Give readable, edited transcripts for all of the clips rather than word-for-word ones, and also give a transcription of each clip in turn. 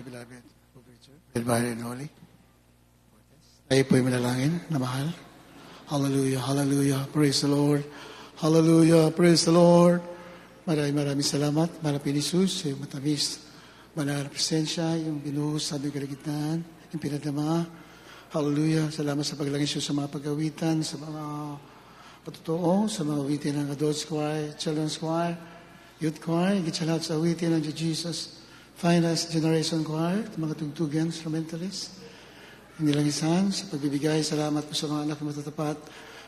Beloved, Divine and Holy. Tayo po'y manalangin na mahal. Hallelujah, hallelujah, praise the Lord. Hallelujah, praise the Lord. Maraming salamat, Malapit Jesus, yung matamis, banal na presensya, yung binuhos sa aming kalagitnaan, yung pinadama. Hallelujah, salamat sa paglangis sa mga pag-awitan, sa mga patutuo, sa mga awitin ng Adults Choir, Children's Choir, Youth Choir, higit sa lahat sa awitin ng Jesus, Finest Generation Choir, mga tugtugan, instrumentalists, hindi lang isan, sa pagbibigay, salamat po sa mga anak na matatapat.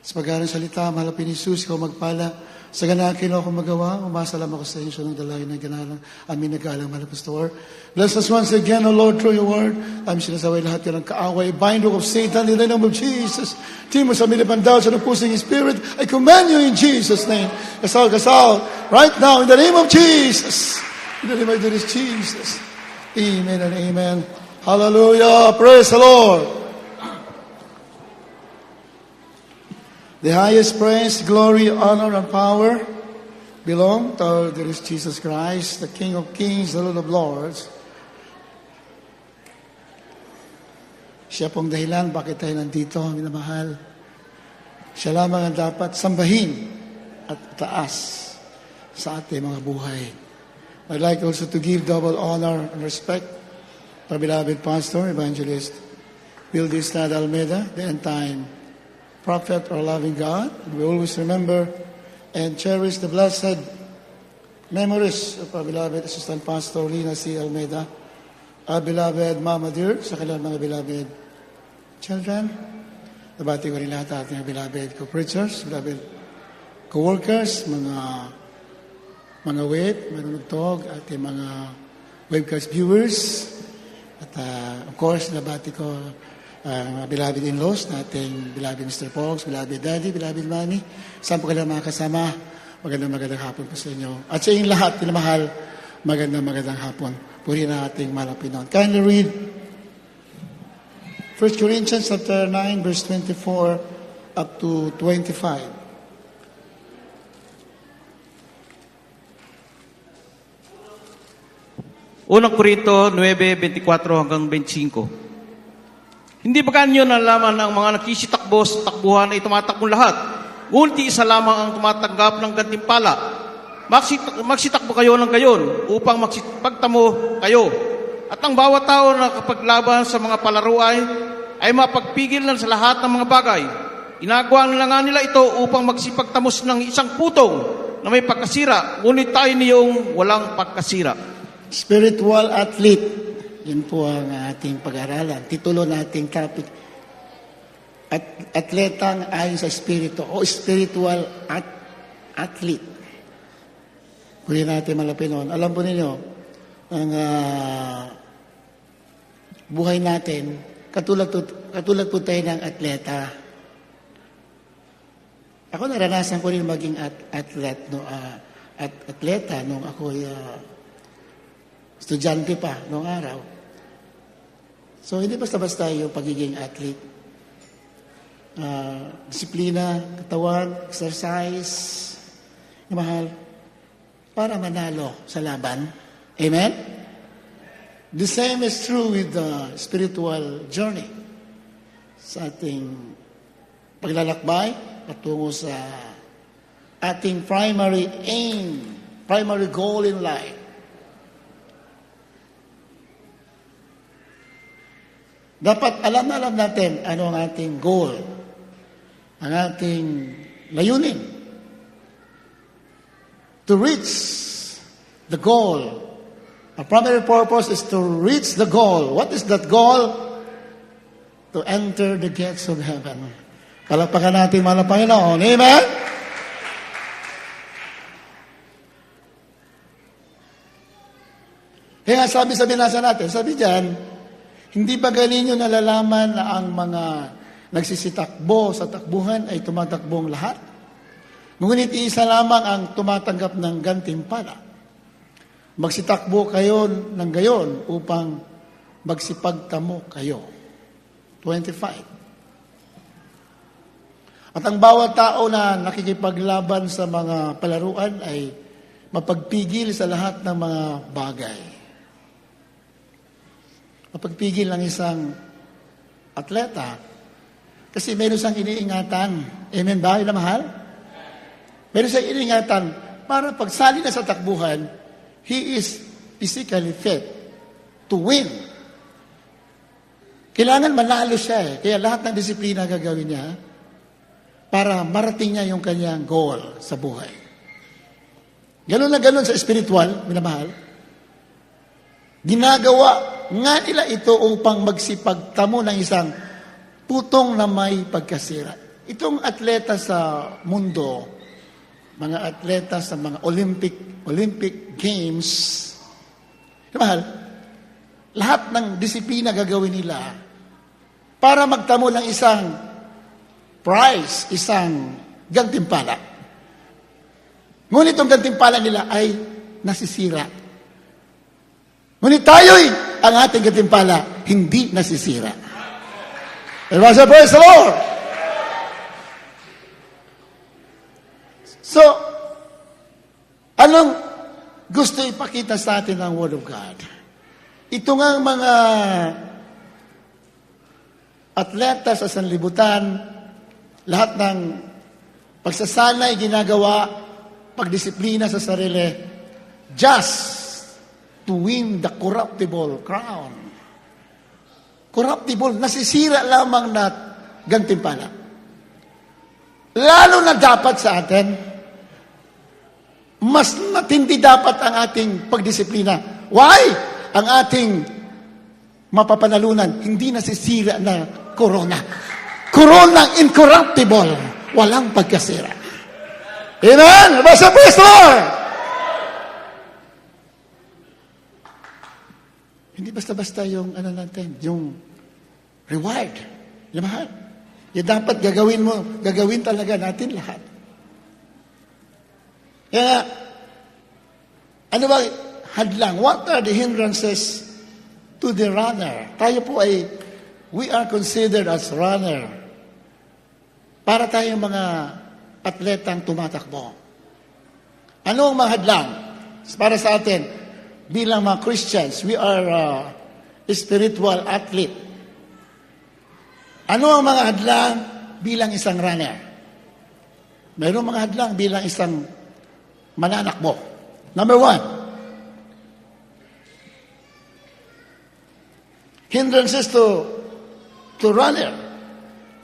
Sa pag-aaral salita, Malapit Jesus, ikaw magpala. Sa ganakin ako magawa, umasalam ako sa inyo sa nang dalahin ng ganalang. Amin nag-aalang Mahal Pastor. Bless us once again, O Lord, through your word. Amin sinasaway lahat yan ng kaaway. Bind of Satan in the name of Jesus. Timo sa milipandaw sa pusing spirit. I command you in Jesus' name. Kasal, right now, in the name of Jesus. In the name of Jesus. Amen and amen. Hallelujah. Praise the Lord. The highest praise, glory, honor, and power belong to our dearest Jesus Christ, the King of Kings, the Lord of Lords. Siya pong dahilan bakit tayo nandito, minamahal. Siya lamang ang dapat sambahin at taas sa ating mga buhay. I'd like also to give double honor and respect to our beloved Pastor, Evangelist Wildy Estrada Almeida, the end-time prophet or loving God. We always remember and cherish the blessed memories of our beloved Assistant Pastor Lina C. Almeida, our beloved Mama Dear, sa kanilang mga beloved children. Nabati ko rin lahat ating beloved co-preachers, beloved co-workers, mga wait, manunugtog, ating mga webcast viewers. At of course, nabati ko ang beloved in-laws nating beloved Mr. Pogs, beloved Daddy, beloved Mommy. Saan po kayo mga kasama? Magandang hapon po sa inyo. At sa inyong lahat, tinamahal, magandang hapon. Puri na ating Malapinon. Kindly read 1 Corinthians chapter 9, verse 24 up to 25. Unang Korinto 9:24 hanggang 25. Hindi ba kanyo nalaman ang mga nakisitakbo sa takbuhan ay tumatakbong lahat? Ngunit isa lamang ang tumatanggap ng gantimpala. Magsitakbo kayo ng gayon upang magsipagtamo kayo. At ang bawat tao na kapaglaban sa mga palaro ay mapagpigil na sa lahat ng mga bagay. Ginagawa nila nga nila ito upang magsipagtamos ng isang putong na may pagkasira, ngunit tayo niyong walang pagkasira. Spiritual athlete. Yun po ang ating pag-aralan. Titulo nating topic. Atletang ayon sa espiritu o spiritual athlete. Kunin natin malapit noon. Alam po ninyo, ang buhay natin, katulad po tayo ng atleta. Ako naranasan ko rin maging atleta nung ako'y estudyante pa noong araw. So, hindi basta-basta yung pagiging athlete. Disiplina, katawan, exercise, mahal, para manalo sa laban. Amen? The same is true with the spiritual journey. Sa ating paglalakbay, patungo sa ating primary aim, primary goal in life. Dapat alam natin ano ang ating goal, ang ating layunin. To reach the goal. Our primary purpose is to reach the goal. What is that goal? To enter the gates of heaven. Kalakpakan natin, mahal na Panginoon. Amen? Kaya sabi sa binasa natin, sabi dyan, hindi ba galing nyo nalalaman na ang mga nagsisitakbo sa takbuhan ay tumatakbong lahat? Ngunit isa lamang ang tumatanggap ng gantimpala. Magsitakbo kayo ng gayon upang magsipagtamo kayo. 25. At ang bawat tao na nakikipaglaban sa mga palaruan ay mapagpigil sa lahat ng mga bagay. mapagpigil ng isang atleta kasi meron siyang iniingatan. Amen ba, yun na mahal? Meron siyang iniingatan para pagsali na sa takbuhan, he is physically fit to win. Kailangan manalo siya eh. Kaya lahat ng disiplina gagawin niya para marating niya yung kanyang goal sa buhay. Ganun na ganun sa spiritual, minamahal. Ginagawa nga nila ito upang magsipagtamo ng isang putong na may pagkasira. Itong atleta sa mundo, mga atleta sa mga Olympic Games, minamahal, lahat ng disiplina gagawin nila para magtamo ng isang prize, isang gantimpala. Ngunit ang gantimpala nila ay nasisira. Ngunit tayo'y ang ating gantimpala hindi nasisira. Everybody praise the Lord! So, anong gusto ipakita sa atin ng Word of God? Ito nga ang mga atleta sa sanlibutan, lahat ng pagsasanay, ginagawa, pagdisiplina sa sarili, just to win the corruptible crown. Corruptible, nasisira lamang na gantimpala. Lalo na dapat sa atin, mas matindi dapat ang ating pagdisiplina. Why? Ang ating mapapanalunan, hindi nasisira na corona. Corona incorruptible, walang pagkasira. Amen? Basta praise the Lord! Hindi basta-basta yung ano natin, yung reward. Yung mahal. Yung dapat gagawin mo, gagawin talaga natin lahat. Kaya, ano ba hadlang? What are the hindrances to the runner? Tayo po ay, we are considered as runner. Para tayong mga atletang tumatakbo. Ano ang mga hadlang? Para sa atin, bilang mga Christians, we are spiritual athlete. Ano ang mga hadlang bilang isang runner? Mayroong mga hadlang bilang isang mananakbo. Number 1, hindrances to runner.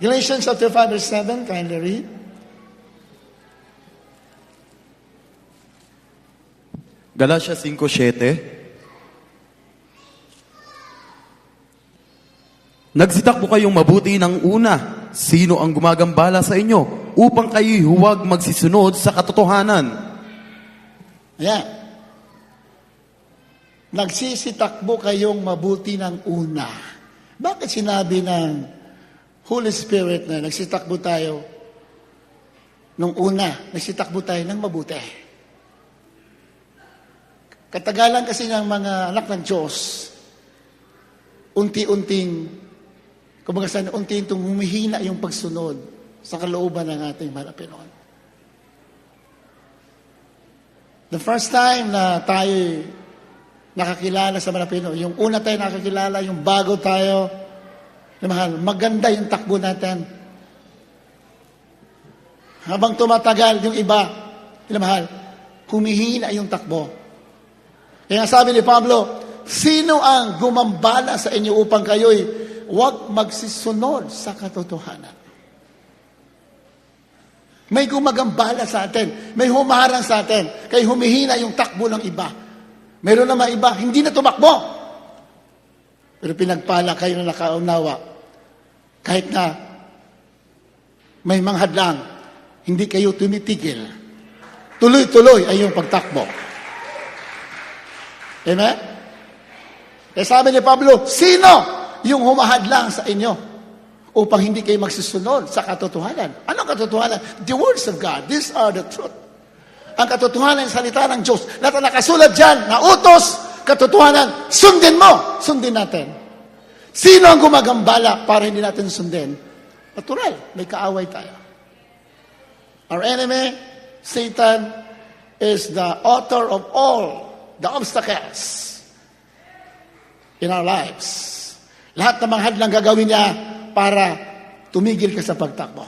Galatians chapter 5 verse 7, kindly read. Galatia 5:7. Nagsitakbo kayong mabuti ng una. Sino ang gumagambala sa inyo upang kayo'y huwag magsisunod sa katotohanan? Ayan. Nagsisitakbo kayong mabuti ng una. Bakit sinabi ng Holy Spirit na nagsitakbo tayo nung una, nagsitakbo tayo ng mabuti? Katagalan kasi ng mga anak ng Diyos, unti-unting humihina yung pagsunod sa kalooban ng ating mahal na Panginoon. The first time na tayo nakakilala sa mahal na Panginoon, yung una tayo nakakilala, yung bago tayo, mahal, maganda yung takbo natin. Habang tumatagal yung iba, mahal, humihina yung takbo. Kaya sabi ni Pablo, sino ang gumambala sa inyo upang kayo'y huwag magsisunod sa katotohanan? May gumagambala sa atin, may humarang sa atin, kaya humihina yung takbo ng iba. Meron naman iba, hindi na tumakbo. Pero pinagpala kayo na nakaunawa, kahit na may mga hadlang, hindi kayo tumitigil. Tuloy-tuloy ay yung pagtakbo. Amen? Kaya sabi ni Pablo, sino yung humahadlang sa inyo upang hindi kayo magsusunod sa katotohanan? Anong katotohanan? The words of God. These are the truth. Ang katotohanan ng salita ng Diyos. Lahat na nakasulat dyan, na utos, katotohanan, sundin mo, sundin natin. Sino ang gumagambala para hindi natin sundin? Natural, may kaaway tayo. Our enemy, Satan, is the author of all the obstacles in our lives. Lahat ng mga hadlang gagawin niya para tumigil ka sa pagtakbo.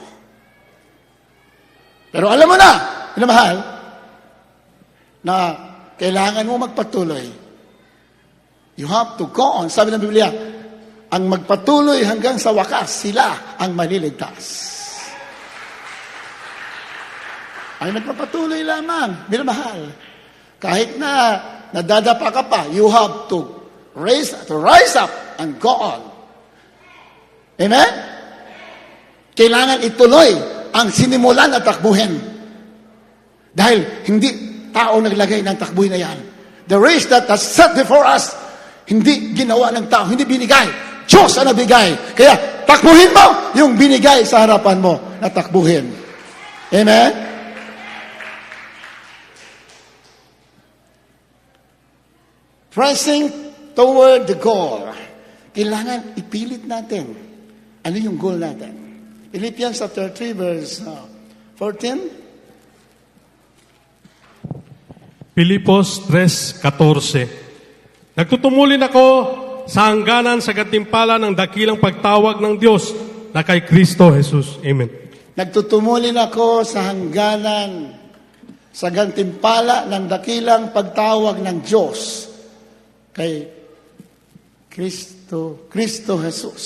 Pero alam mo na, minamahal, na kailangan mo magpatuloy. You have to go on. Sabi ng Biblia, ang magpatuloy hanggang sa wakas, sila ang maliligtas. Ang nagpapatuloy lamang, minamahal. Kahit na nadadapa ka pa, you have to rise up and go on. Amen? Kailangan ituloy ang sinimulan na takbuhin. Dahil hindi tao naglagay ng takbuhin na yan. The race that has set before us, hindi ginawa ng tao, hindi binigay. Diyos ang nabigay. Kaya takbuhin mo yung binigay sa harapan mo na takbuhin. Amen? Pressing toward the goal. Kailangan ipilit natin. Ano yung goal natin? Philippians chapter 3 verse 14. Filipos 3:14. Nagtutumulin ako sa hangganan sa gantimpala ng dakilang pagtawag ng Diyos na kay Kristo Jesus. Amen. Nagtutumulin ako sa hangganan sa gantimpala ng dakilang pagtawag ng Diyos kay Kristo Jesus.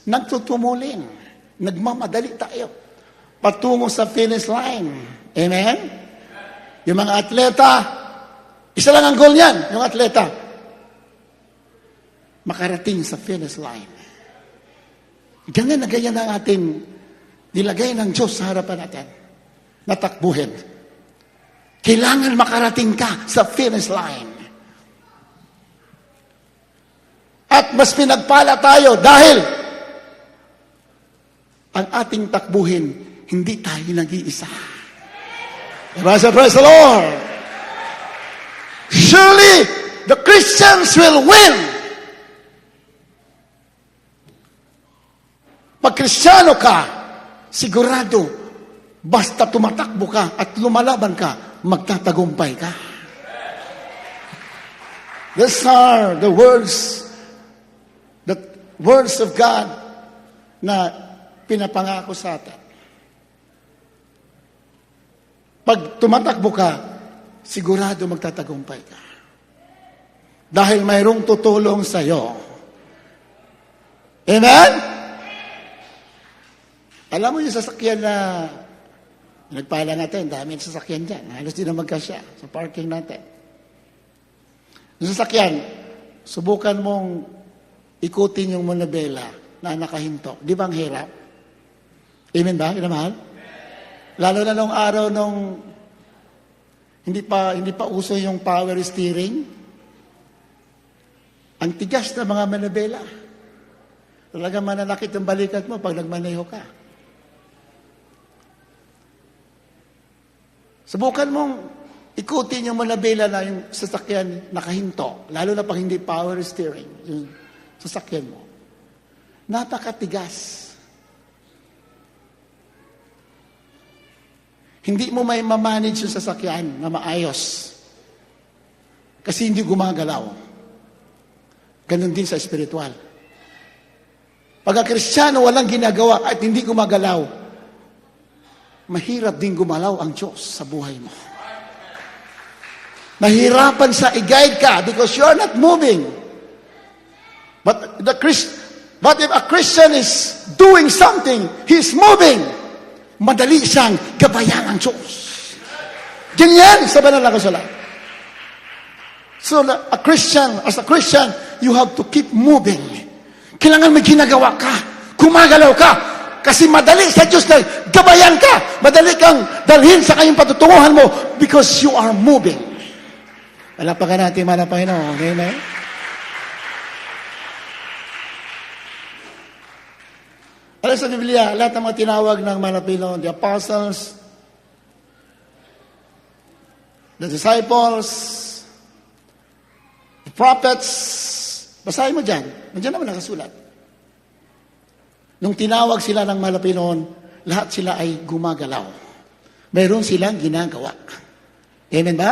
Nagtutumulin. Nagmamadali tayo patungo sa finish line. Amen? Yung mga atleta, isa lang ang goal niyan, yung atleta. Makarating sa finish line. Ganyan na ganyan ang ating nilagay ng Diyos sa harapan natin. Natakbuhin. Kailangan makarating ka sa finish line. At mas pinagpala tayo dahil ang ating takbuhin, hindi tayo nag-iisa. Praise the Lord. Surely, the Christians will win. Pag Kristiyano ka, sigurado, basta tumatakbo ka at lumalaban ka, magtatagumpay ka. These are the words of God na pinapangako sa atin. Pag tumatakbo ka, sigurado magtatagumpay ka. Dahil mayroong tutulong sa iyo. Amen? Alam mo yung sasakyan na nagpala natin, dami yung sasakyan dyan. Halos din na magkasya sa parking natin. Yung sasakyan, subukan mong ikutin yung manabela na nakahinto. Di ba ang hirap? Amen ba? Inamahal? Lalo na nung araw nung hindi pa uso yung power steering. Ang tigas na mga manabela. Talagang mananakit ang balikat mo pag nagmaneho ka. Subukan mong ikutin yung manabela na yung sasakyan nakahinto. Lalo na pag hindi power steering. Yung sasakyan mo. Napakatigas. Hindi mo may mamanage yung sasakyan na maayos. Kasi hindi gumagalaw. Ganon din sa espiritual. Pag ang Kristiyano walang ginagawa at hindi gumagalaw, mahirap din gumalaw ang Diyos sa buhay mo. Mahirapan sa i-guide ka because you're not moving. But if a Christian is doing something, he's moving. Madali siyang gabayan ang Diyos. Ganyan sa banal na kasalan. So, as a Christian, you have to keep moving. Kailangan may ginagawa ka. Kumagalaw ka. Kasi madali sa Diyos na gabayan ka. Madali kang dalhin sa kanyang patutunguhan mo because you are moving. Palapakan natin, mahal na Panginoon. Okay na yun? Alam sa Biblia, lahat ng mga tinawag ng mga Panginoon, the apostles, the disciples, the prophets, basahin mo dyan. Nandiyan naman nakasulat. Nung tinawag sila ng mga Panginoon, lahat sila ay gumagalaw. Mayroon silang ginagawa. Amen ba?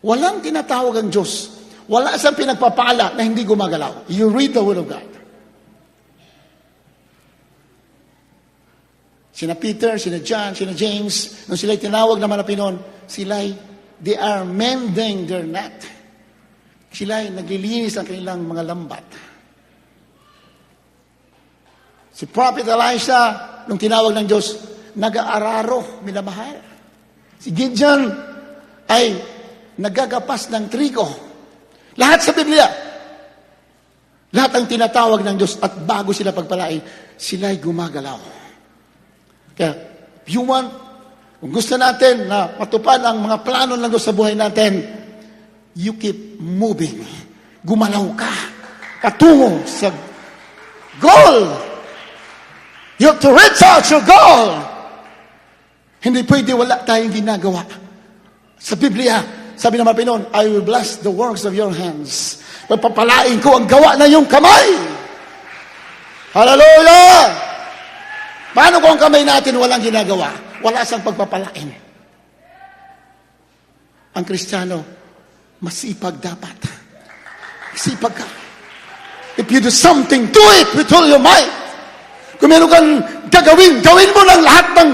Walang tinatawag ang Diyos. Wala siyang pinagpapala na hindi gumagalaw. You read the Word of God. Sina Peter, sina John, sina James, nung sila'y tinawag naman na Pinon, they are mending their net. Sila'y naglilinis ang kanilang mga lambat. Si Prophet Elisha, nung tinawag ng Diyos, nag-aararo, minamahal. Si Gideon ay nagagapas ng trigo. Lahat sa Biblia. Lahat ang tinatawag ng Diyos at bago sila pagpalain, sila'y gumagalaw. Kaya, if you want, kung gusto natin na matupad ang mga plano ng Diyos sa buhay natin, you keep moving. Gumalaw ka. Katungo sa goal. You have to reach out your goal. Hindi pwede wala tayong ginagawa. Sa Biblia, sabi ng mga Pinon, I will bless the works of your hands. Pagpapalain ko ang gawa na iyong kamay. Hallelujah! Paano kung ang kamay natin walang ginagawa? Wala siyang pagpapalain. Ang Kristiyano, masipag dapat. Masipag ka. If you do something, do it with all your might. Kung meron kang gagawin, gawin mo ng lahat ng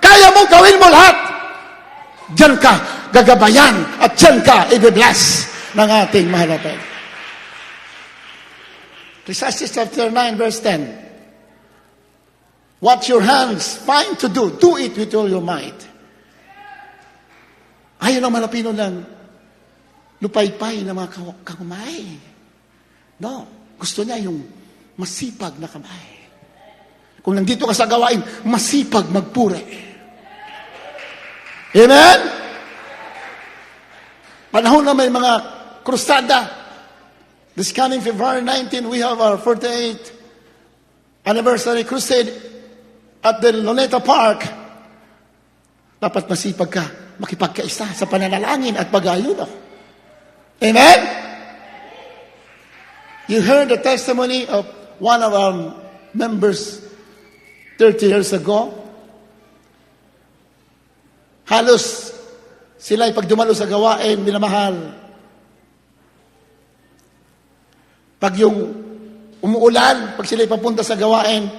kaya mo, gawin mo lahat. Diyan ka gagabayan at diyan ka i-bless ng ating mahal na Panginoon. Ecclesiastes chapter 9 verse 10. What your hands find to do, do it with all your might. Ayaw ng malapino ng lupaypay na mga kamay. No. Gusto niya yung masipag na kamay. Kung nandito ka sa gawain, masipag magpure. Amen? Panahon na may mga krusada. This coming February 19, we have our 48th anniversary crusade at the Luneta Park. Dapat masipag ka, makipagkaisa sa pananalangin at pag-ayuno. Amen? You heard the testimony of one of our members 30 years ago. Halos sila'y pag dumalo sa gawain, minamahal. Pag yung umuulan, pag sila'y papunta sa gawain,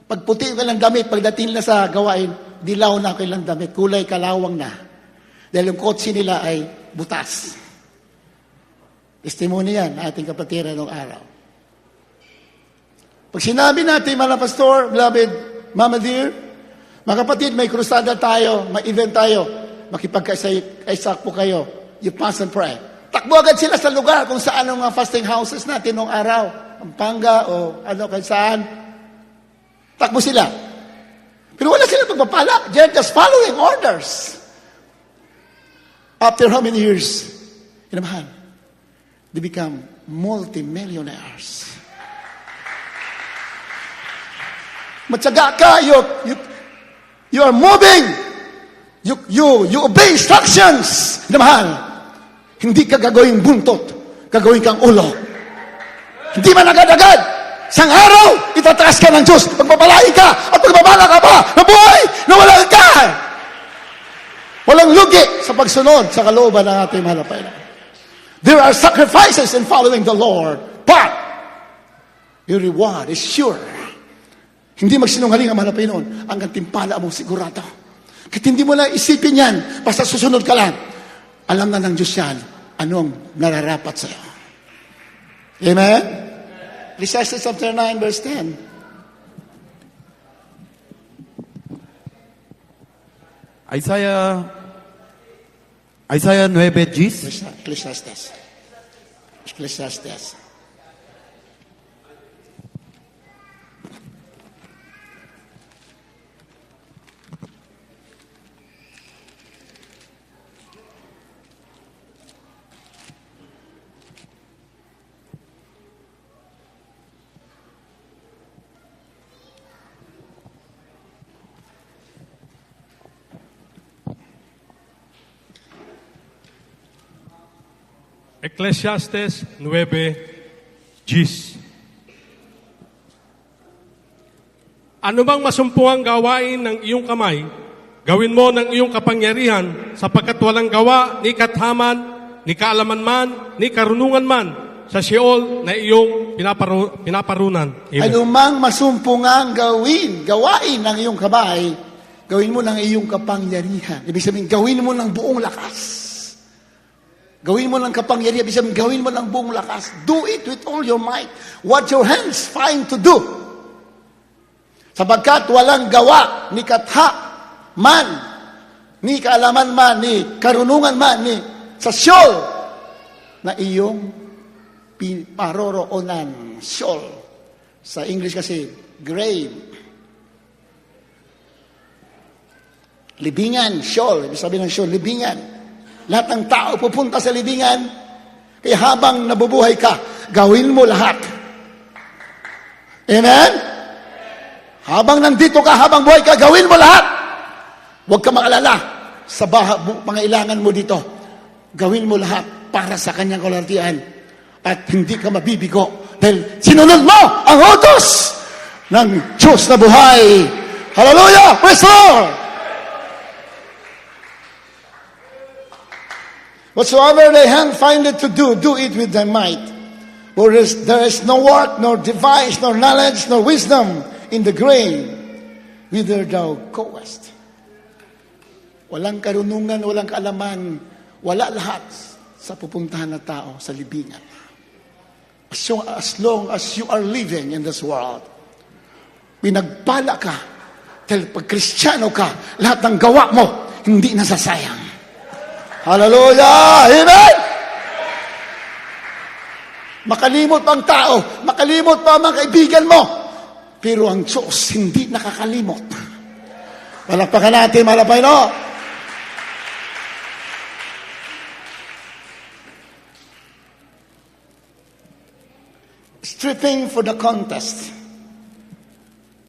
pag puti ka lang damit, pagdating na sa gawain, dilaw na kailang damit, kulay kalawang na. Dahil yung kotse nila ay butas. Testimony yan, ating kapatiran ng araw. Pag sinabi natin, mga pastor, beloved, Mama dear, mga kapatid, may krusada tayo, may event tayo, makipagkaisa po kayo, you pass and pray. Takbo agad sila sa lugar kung saan ang mga fasting houses natin noong araw, Pampanga o ano kahit saan. Takbo sila. Pero wala sila pagpapala. They're just following orders. After how many years? Inamahan, they become multi-millionaires. Matyaga ka, you are moving. You obey instructions. Inamahan, hindi ka gagawing buntot. Gagawin kang ulo. Hindi man agad-agad. Sang araw, itataas ka ng Diyos. Pagpapalain ka at pagbabala ka pa na buhay na walang ka. Walang lugi sa pagsunod sa kalooban ng ating mahal na Panginoon. There are sacrifices in following the Lord, but your reward is sure. Hindi magsinungaling ang mahal na Panginoon. Ang gantimpala mo sigurado. Kahit hindi mo na isipin yan, basta susunod ka lang. Alam na ng Diyos yan, anong nararapat sa iyo. Amen? Ecclesiastes chapter 9, verse 10. Isaiah 9, Gis. Ecclesiastes. Ecclesiastes 9, Gis. Ano bang masumpungang gawain ng iyong kamay, gawin mo ng iyong kapangyarihan, sapagkat walang gawa ni Kathaman ni kaalaman man, ni karunungan man, sa Sheol na iyong pinaparunan. Amen. Anumang masumpungang gawain ng iyong kamay, gawin mo ng iyong kapangyarihan. Ibig sabihin, gawin mo ng buong lakas. Gawin mo ng kapangyarihan, ibig sabihin, gawin mo ng buong lakas. Do it with all your might. What your hands find to do. Sapagkat walang gawa ni katha man, ni kaalaman man, ni karunungan man, ni sa Sheol na iyong paroroonan. Sheol. Sa English kasi, grave. Libingan, Sheol. Ibig sabihin ng Sheol, libingan. Lahat ng tao pupunta sa libingan. Kaya habang nabubuhay ka, gawin mo lahat. Amen? Habang nandito ka, habang buhay ka, gawin mo lahat. Huwag ka makalala sa pangailangan mo dito. Gawin mo lahat para sa kanyang kaluwalhatian. At hindi ka mabibigo dahil sinunod mo ang utos ng Diyos na buhay. Hallelujah! Praise the Lord! Whatsoever thy hand findeth to do, do it with thy might. For there is no work, nor device, nor knowledge, nor wisdom in the grave, whither thou goest. Walang karunungan, walang kaalaman, wala lahat sa pupuntahan na tao sa libingan. As long as you are living in this world, pinagpala ka, dahil pag Kristiyano ka, lahat ng gawa mo, hindi nasasayang. Hallelujah! Amen! Makalimot pa ang tao, makalimot pa ang mga kaibigan mo, pero ang Diyos hindi nakakalimot. Palakpakan natin, malapay, no? Stripping for the contest.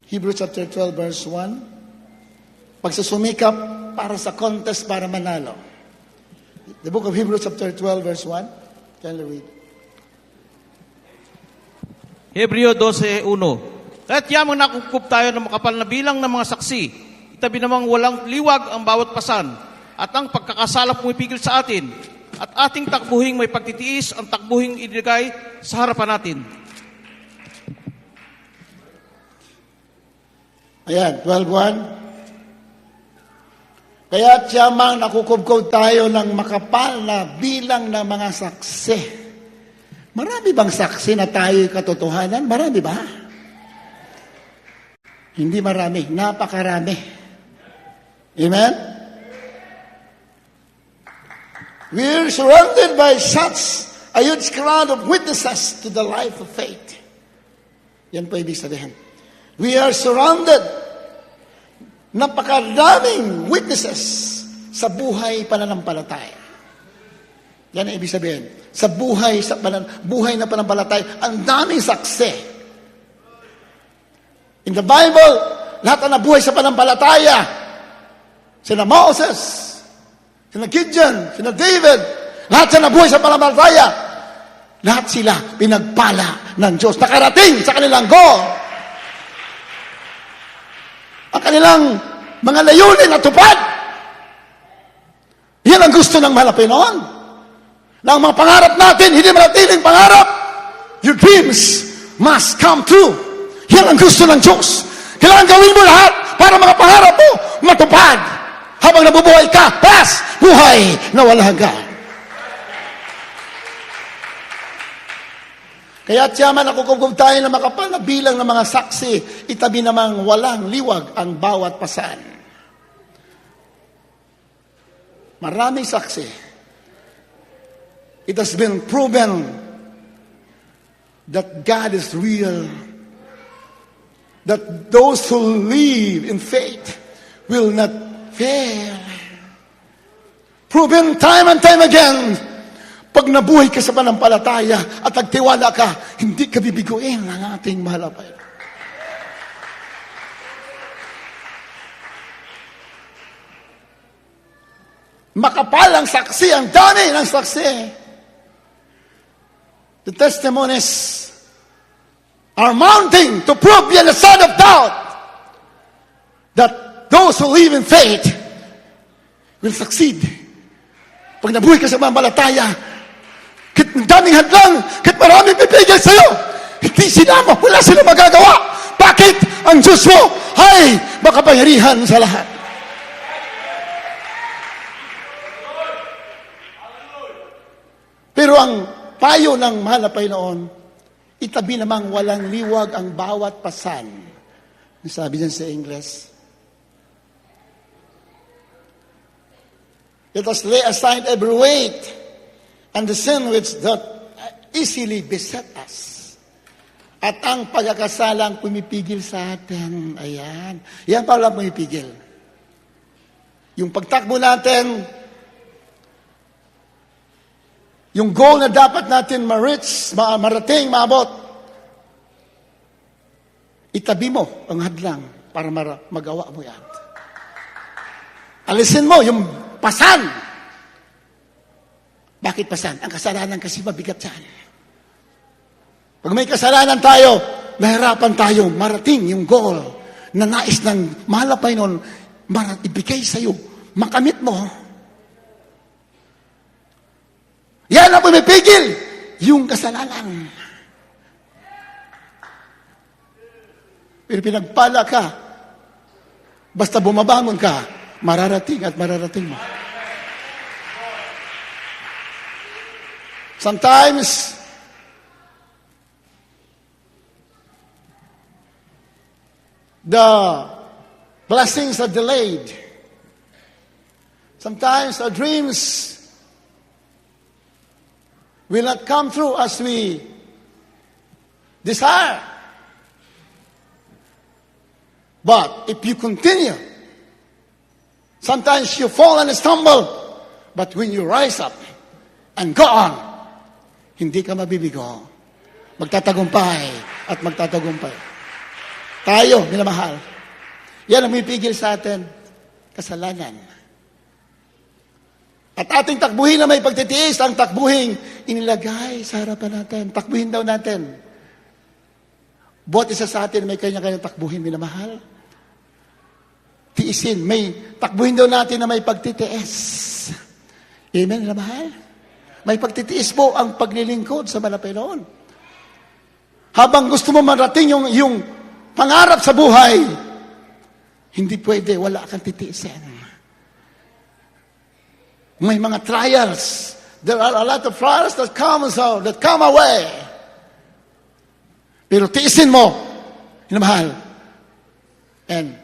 Hebrews chapter 12 verse 1. Pagsusumikap para sa contest para manalo. The book of Hebrews chapter 12 verse 1. Can you read? Hebreo 12:1. Kaya't yamang nakukup tayo ng makapal na bilang ng mga saksi. Itabi namang walang liwag ang bawat pasan. At ang pagkakasala pumipigil sa atin. At ating takbuhing may pagtitiis ang takbuhing inilagay sa harapan natin. Ayan, 12:1. Kaya't yamang nakukubkob tayo ng makapal na bilang ng mga saksi. Marami bang saksi na tayo'y katotohanan? Marami ba? Hindi marami, napakarami. Amen? We're surrounded by such a huge crowd of witnesses to the life of faith. Yan po ibig sabihin. We are surrounded, napakaraming witnesses sa buhay pananampalataya. Yan ang ibig sabihin. Sa buhay na pananampalataya, ang daming saksi. In the Bible, lahat na nabuhay sa pananampalataya, sina Moses, sina Gideon, sina David, lahat na nabuhay sa pananampalataya, lahat sila pinagpala ng Diyos. Nakarating sa kanilang goal. Ang kanilang mga layunin na tupad. Yan ang gusto ng mahal na Panginoon. Na ang mga pangarap natin, hindi manatiling pangarap. Your dreams must come true. Yan ang gusto ng Diyos. Kailangan gawin mo lahat para mga pangarap mo matupad. Habang nabubuhay ka, plus buhay na wala hanggan. Kaya tiyaman nakukubkob tayo na makapal na bilang ng mga saksi, itabi namang walang liwag ang bawat pasan. Maraming saksi. It has been proven that God is real. That those who live in faith will not fail. Proven time and time again. Pag nabuhay ka sa panampalataya at nagtiwala ka, hindi ka bibiguin ng ating mahal na Panginoon. Makapal ang saksi, ang dami ng saksi. The testimonies are mounting to prove beyond a shadow of doubt that those who live in faith will succeed Pag nabuhay ka sa mamalataya, kahit daming hadlang, kahit maraming pipigil sa'yo, hindi sinama, wala silang magagawa. Bakit? Ang Diyos mo ay makapangyarihan sa lahat. Pero ang payo ng mahal na Panginoon, itabi namang walang liwag ang bawat pasan. Sabi niyan sa English, let us lay aside every weight and the sin which doth easily beset us. At ang pagkakasalang pumipigil sa atin. Ayan. Yan pala pumipigil. Yung pagtakbo natin, yung goal na dapat natin ma-reach, marating, maabot, itabi mo ang hadlang para magawa mo yan. Alisin mo yung pasan. Bakit pasan? Ang kasalanan kasi mabigat yan. Pag may kasalanan tayo, nahirapan tayo marating yung goal na nais ng mahal na Panginoon ibigay sa iyo, makamit mo. Yan ang pumipigil, yung kasalanan. Pero pinagpala ka, basta bumabangon ka, mararating at mararating mo. Sometimes, the blessings are delayed. Sometimes our dreams will not come through as we desire. But if you continue, sometimes you fall and stumble, but when you rise up and go on, hindi ka mabibigo. Magtatagumpay at magtatagumpay. Tayo, minamahal. Yan ang pipigil sa atin, kasalanan. At ating takbuhin na may pagtitiis, ang takbuhin inilagay sa harapan natin. Takbuhin daw natin. Buat isa sa atin may kanya-kanya takbuhin, minamahal. Tiisin, may takbuhin daw natin na may pagtitiis. Amen, minamahal. May pagtitiis po ang paglilingkod sa Panginoon. Habang gusto mo marating yung pangarap sa buhay, hindi pwede, wala kang titiisin. May mga trials. There are a lot of trials that come away. Pero tiisin mo, minamahal. And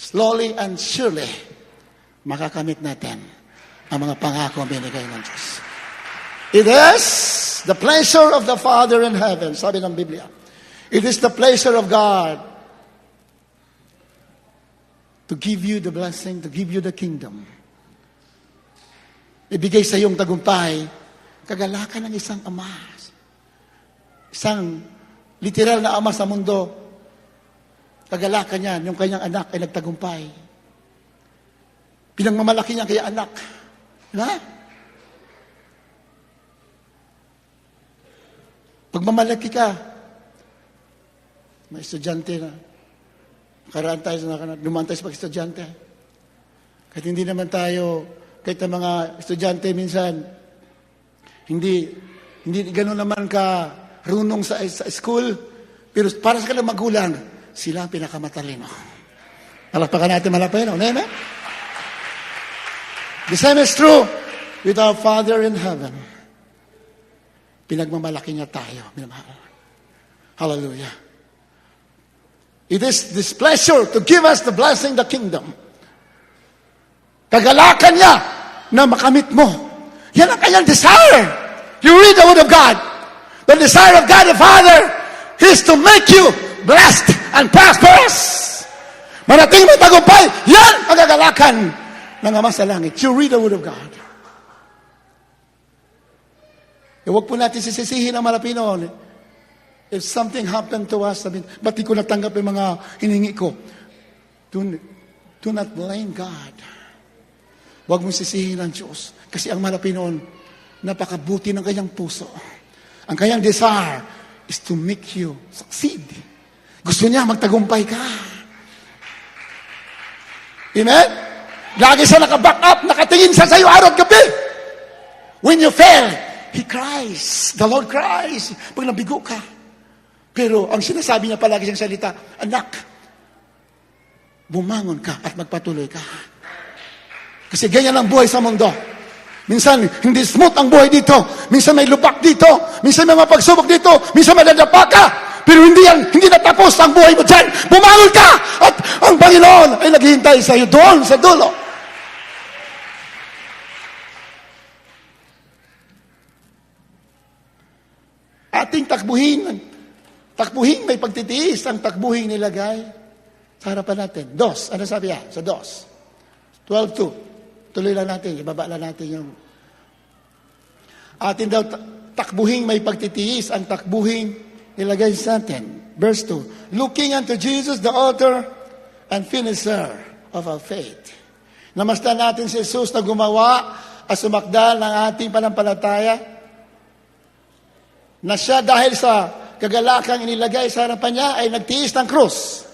slowly and surely, makakamit natin ang mga pangako binigay ng Diyos. It is the pleasure of the Father in heaven, sabi ng Biblia. It is the pleasure of God to give you the blessing, to give you the kingdom. Ibigay sa iyong tagumpay, kagalakan ng isang ama. Isang literal na ama sa mundo, kagalakan niya, yung kanyang anak ay nagtagumpay. Pinangmamalaki niya kaya anak. Diba? Pagmamalaki ka, may estudyante na, nakaraan tayo, dumaan tayo sa pag-estudyante. Kahit hindi naman tayo, kahit ang mga estudyante minsan, hindi gano'n naman ka runong sa school, pero para sa kanilang magulang, sila ang pinakamatalino. Palakpakan natin malapay, no? Amen? The same is true with our Father in heaven. Pinagmamalaki niya tayo, minamahal. Hallelujah. It is this pleasure to give us the blessing, the kingdom. Kagalakan niya na makamit mo. Yan ang kanyang desire. You read the word of God. The desire of God the Father is to make you blessed and prosperous. Marating mo tagumpay, yan ang kagalakan ng Ama sa Langit. You read the word of God. Huwag po natin sisisihin ang Panginoon. If something happened to us, ba't di ko natanggap yung mga hiningi ko? Do not blame God. Huwag mong sisihin ang Diyos. Kasi ang Panginoon, napakabuti ng kanyang puso. Ang kanyang desire is to make you succeed. Gusto niya magtagumpay ka. Amen? Lagi siya naka-back up, nakatingin siya sa'yo araw at gabi. When you fail, He cries. The Lord cries. Pag nabigo ka. Pero ang sinasabi niya palagi siyang salita, anak, bumangon ka at magpatuloy ka. Kasi ganyan ang buhay sa mundo. Minsan, hindi smooth ang buhay dito. Minsan may lupak dito. Minsan may mga pagsubok dito. Minsan may dadapa ka. Pero hindi natapos ang buhay mo dyan. Bumangon ka! At ang Panginoon ay naghihintay sa iyo doon, sa dulo. Ating takbuhin may pagtitiis ang takbuhin nilagay sa harapan natin. Dos, ano sabi yan? Sa dos. 12:2. Tuloy lang natin, ibaba lang natin yung atin daw takbuhin may pagtitiis ang takbuhin nilagay sa atin. Verse 2. Looking unto Jesus, the author and finisher of our faith. Namasdan natin si Jesus na gumawa at sumakdal ng ating panampalataya, na siya dahil sa kagalakang inilagay sa harapan niya ay nagtiis ng krus.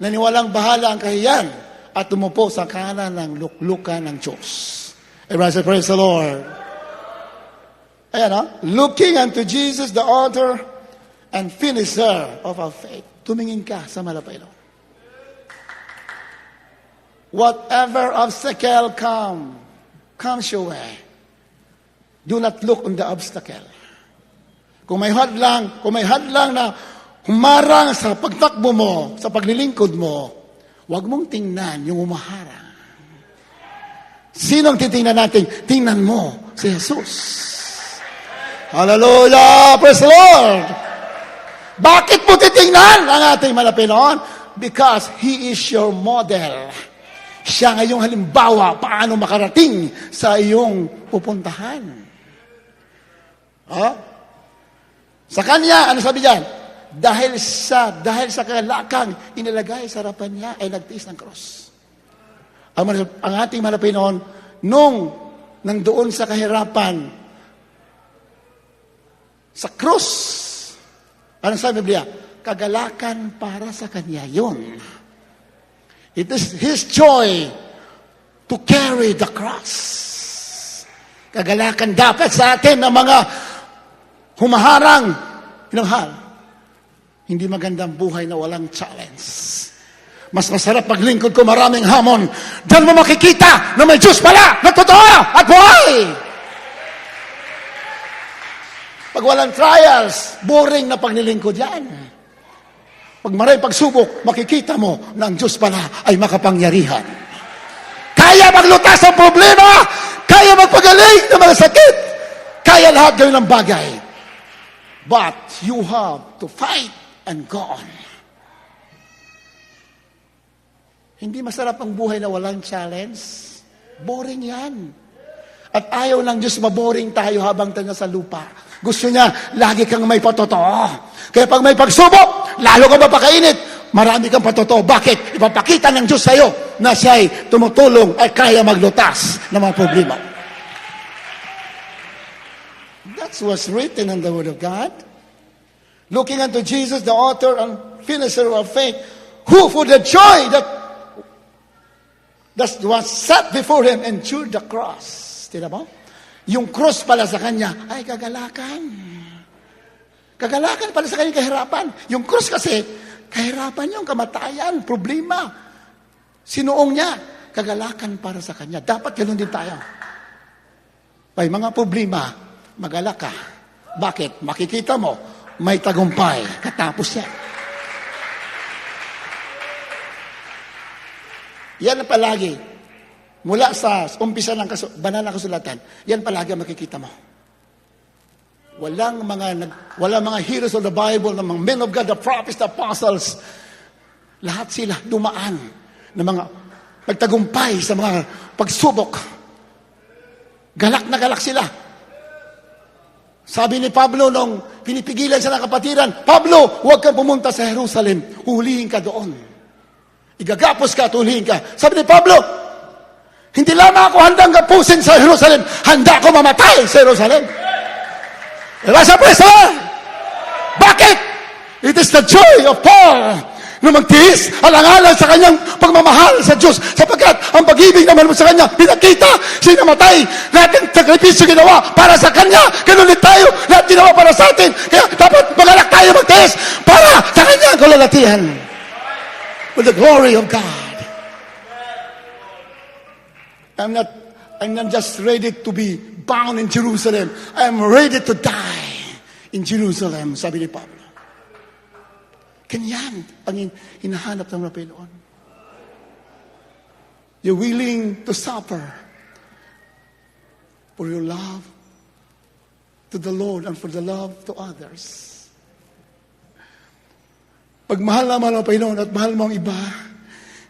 Naniwalang bahala ang kahiyan at tumupo sa kanan ng luklukan ng Diyos. Everyone say, praise the Lord. Ayan, looking unto Jesus, the author and finisher of our faith. Tumingin ka sa malapay. Whatever obstacle comes your way, do not look on the obstacle. Kung may hadlang na humarang sa pagtakbo mo, sa paglilingkod mo, huwag mong tingnan yung humaharang. Sino ang titingnan natin? Tingnan mo si Jesus. Hallelujah! Praise the Lord! Bakit mo titingnan ang ating malapinoon? Because He is your model. Siya ang iyong halimbawa paano makarating sa iyong pupuntahan. Sa Kanya, ano sabi diyan? Dahil sa kagalakang inilagay sa harapan niya, ay nagtiis ng cross. Ang ating malapinoon, nung nandoon sa kahirapan, sa cross, ano sabi Biblia? Kagalakan para sa Kanya yun. It is His joy to carry the cross. Kagalakan dapat sa atin ng mga humaharang, inanghal. Hindi magandang buhay na walang challenge. Mas masarap paglingkod ko maraming hamon. Diyan mo makikita na may Diyos pala, na totoo at buhay. Pag walang trials, boring na paglilingkod yan. Pag maraming pagsubok, makikita mo na ang Diyos pala ay makapangyarihan. Kaya maglutas ang problema, kaya magpagaling ng mga sakit, kaya lahat gawin ng bagay. But you have to fight and go on. Hindi masarap ang buhay na walang challenge. Boring yan. At ayaw ng Diyos maboring tayo habang tayo sa lupa. Gusto niya, lagi kang may patotoo. Kaya pag may pagsubok, lalo ka mapakainit, marami kang patotoo. Bakit? Ipapakita ng Diyos sa'yo na siya'y tumutulong at kaya maglutas ng mga problema. That's what's written in the Word of God. Looking unto Jesus, the author and finisher of faith, who for the joy that was set before Him endured the cross. Tira mo? Yung cross pala sa Kanya ay kagalakan. Kagalakan pala sa Kanya kahirapan. Yung cross kasi, kahirapan yung kamatayan, problema. Sinuong niya, kagalakan para sa Kanya. Dapat ganun din tayo. May mga problema, magalak ka. Bakit? Makikita mo, may tagumpay. Katapos yan. Yan ang palagi. Mula sa umpisa ng banal na kasulatan, yan palagi ang makikita mo. Walang mga heroes of the Bible, ng mga men of God, the prophets, the apostles, lahat sila dumaan ng mga pagtagumpay sa mga pagsubok. Galak na galak sila. Sabi ni Pablo nung pinipigilan siya ng kapatiran, Pablo, huwag kang pumunta sa Jerusalem, huhulihin ka doon. Igagapos ka at huhulihin ka. Sabi ni Pablo, hindi lamang ako handang gapusin sa Jerusalem, handa ako mamatay sa Jerusalem. Sa preso! Bakit? It is the joy of Paul na magtiis alang-alang sa kanyang pagmamahal sa Diyos, sapagkat sapagkat ang pag-ibig naman mo sa Kanya, pinakita, sinamatay, natin sakripisyo ginawa para sa Kanya, ganun din tayo, lahat ginawa para sa atin, kaya dapat mag-alak tayo magtiis para sa Kanya ang kalalatihan. With the glory of God. I'm not just ready to be bound in Jerusalem. I'm ready to die in Jerusalem, sabi ni Pablo. Ganyan ang hinahanap ng Panginoon. You're willing to suffer for your love to the Lord and for the love to others. Pag mahal na mahal ang Panginoon at mahal mo ang iba,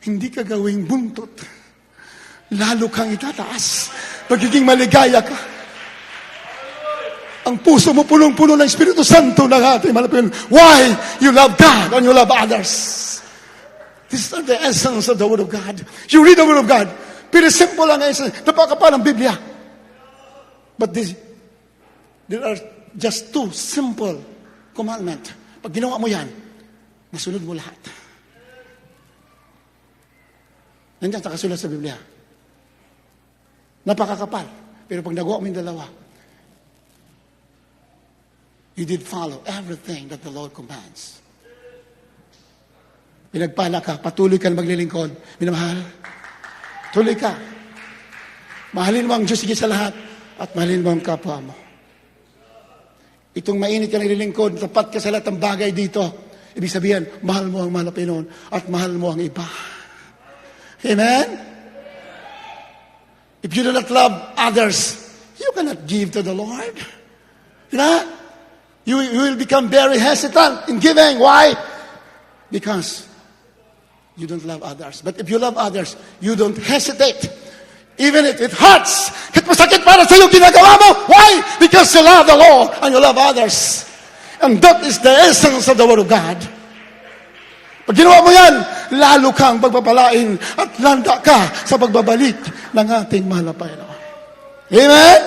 hindi ka gawing buntot. Lalo kang itataas. Magiging maligaya ka. Ang puso mo punong-puno ng Espiritu Santo ng ating mahal na Panginoon. Why? You love God and you love others. This is the essence of the Word of God. You read the Word of God. Very simple lang ang essence. Napakapal ang Biblia. But there are just two simple commandments. Pag ginawa mo yan, masunod mo lahat. Nandiyan nakasulat sa Biblia. Napakakapal. Pero pag nagawa mo yung dalawa, you did follow everything that the Lord commands. Pinagpala ka, patuloy ka na maglilingkod. Minamahal, tuloy ka. Mahalin mo ang Diyos higit sa lahat at mahalin mo ang kapwa mo. Itong mainit ka naglilingkod, tapat ka sa lahat ng bagay dito. Ibig sabihin, mahal mo ang mahal na Panginoon at mahal mo ang iba. Amen? If you do not love others, you cannot give to the Lord. You know? You will become very hesitant in giving. Why? Because you don't love others. But if you love others, you don't hesitate. Even if it hurts, kahit masakit para sa iyo ginagawa mo. Why? Because you love the Lord and you love others. And that is the essence of the Word of God. Pag ginawa mo yan, lalo kang pagpapalain at landa ka sa pagbabalik ng ating mahal na Panginoon. Amen?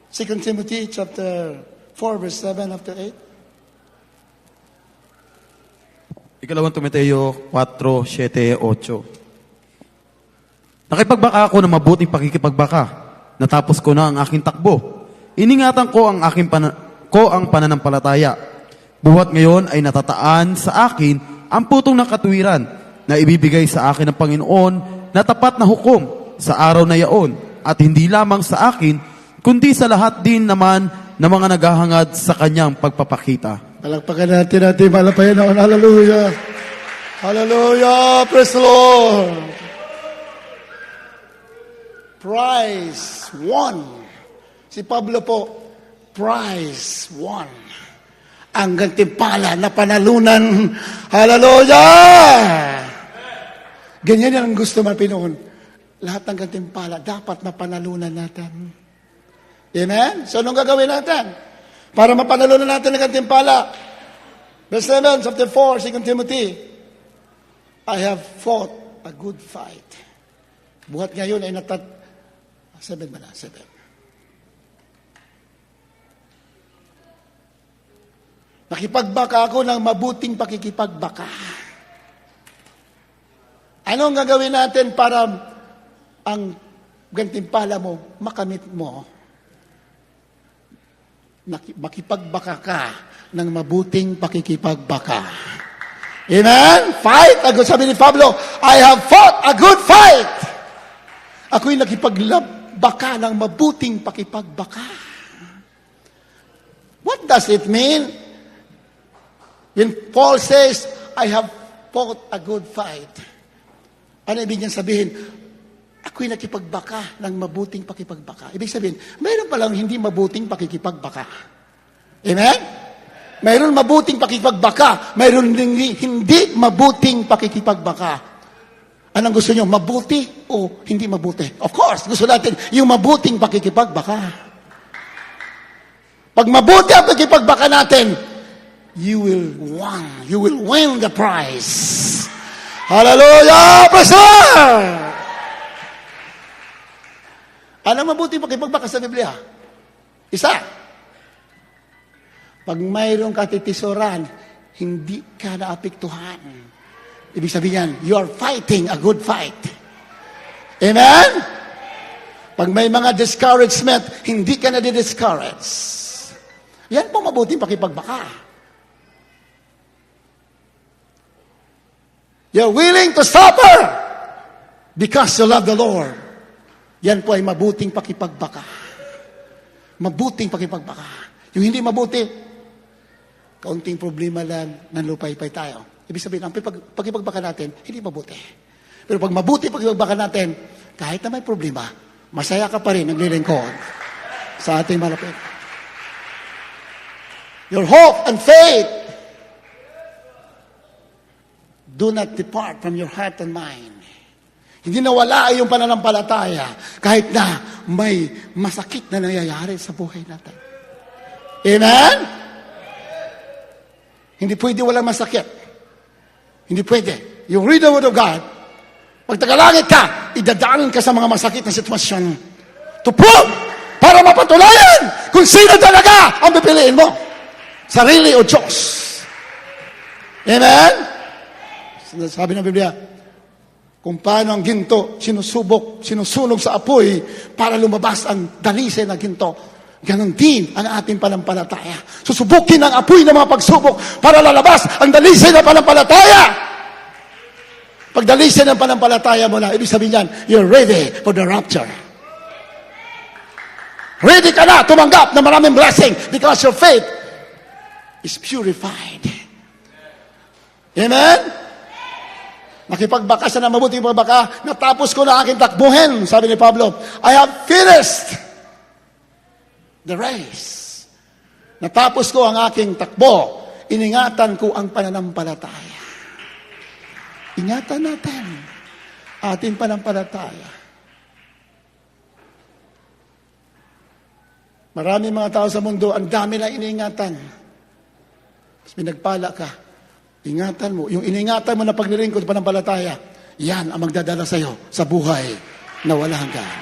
Second Timothy chapter 4 verse 7 up to 8. Ikalawang Timoteo 4, 7, 8. Nakipagbaka ako ng mabuting pakikipagbaka. Natapos ko na ang aking takbo. Iningatan ko ang ang pananampalataya. Buhat ngayon ay natataan sa akin ang putong ng katuwiran na ibibigay sa akin ng Panginoon na tapat na hukom sa araw na yaon at hindi lamang sa akin kundi sa lahat din naman ng mga naghahangad sa kanyang pagpapakita. Palakpakan natin mahal na Panginoon. Hallelujah. Hallelujah. Praise the Lord. Prize won. Si Pablo po, prize won. Ang gantimpala na panalunan. Hallelujah! Ganyan yan ang gusto ng Panginoon. Lahat ng gantimpala dapat mapanalunan natin. Amen? So, anong gagawin natin? Para mapanalunan natin ang gantimpala. Verse 7, chapter 4, 2 Timothy. I have fought a good fight. Buhat ngayon ay 7 ba na? 7. Nakipagbaka ako ng mabuting pakikipagbaka. Anong gagawin natin para ang gantimpala mo, makamit mo? Makipagbaka ka ng mabuting pakikipagbaka. Amen? Fight. Sabi ni Pablo, I have fought a good fight. Ako'y nakipagbaka ng mabuting pakipagbaka. What does it mean? When Paul says, I have fought a good fight. Ano ibig niyang sabihin? Ako'y nakipagbaka ng mabuting pakipagbaka. Ibig sabihin, mayroon palang hindi mabuting pakikipagbaka. Amen? Mayroon mabuting pakikipagbaka. Mayroon hindi mabuting pakikipagbaka. Anong gusto niyo? Mabuti o hindi mabuti? Of course, gusto natin yung mabuting pakikipagbaka. Pag mabuti ang pakikipagbaka natin, you will win the prize. Hallelujah! Praise the Lord! Ano mabuting pakikipagbaka sa Biblia? Isa. Pag mayroong katitisoran, hindi ka naapektuhan. Ibig sabihin yan, you are fighting a good fight. Amen? Pag may mga discouragement, hindi ka na di-discourage. Yan po mabuting pakipagbaka. You're willing to suffer because you love the Lord. Yan po ay mabuting pakipagbaka. Mabuting pakipagbaka. Yung hindi mabuti, kaunting problema lang, nanlupay-pay tayo. Ibig sabihin, ang pakipagbaka natin, hindi mabuti. Pero pag mabuti pakipagbaka natin, kahit na may problema, masaya ka pa rin naglilingkod sa ating malapit. Your hope and faith do not depart from your heart and mind. Hindi nawala ay yung pananampalataya kahit na may masakit na nangyayari sa buhay natin. Amen? Hindi pwede walang masakit. Hindi pwede. You read the Word of God, pag tagalangit ka, idadaanan ka sa mga masakit na sitwasyon to prove, para mapatunayan kung sino talaga ang pipiliin mo. Sarili o Diyos. Amen? Sabi ng Biblia, kung paano ang ginto sinusunog sa apoy para lumabas ang dalisay na ginto. Ganon din ang ating panampalataya. Susubukin ang apoy ng mga pagsubok para lalabas ang dalisay na panampalataya. Pag dalisay ng panampalataya mo na, ibig sabihin yan, you're ready for the rapture. Ready ka na tumanggap ng maraming blessing because your faith is purified. Amen? Makipagbaka siya na mabuting pagbaka, natapos ko na aking takbuhin, sabi ni Pablo. I have finished the race. Natapos ko ang aking takbo. Iningatan ko ang pananampalataya. Ingatan natin ating pananampalataya. Maraming mga tao sa mundo, ang dami na iniingatan. Mas pinagpala ka. Ingatan mo. Yung iningatan mo na paglilingkod pananampalataya, yan ang magdadala sa iyo sa buhay na wala hanggan.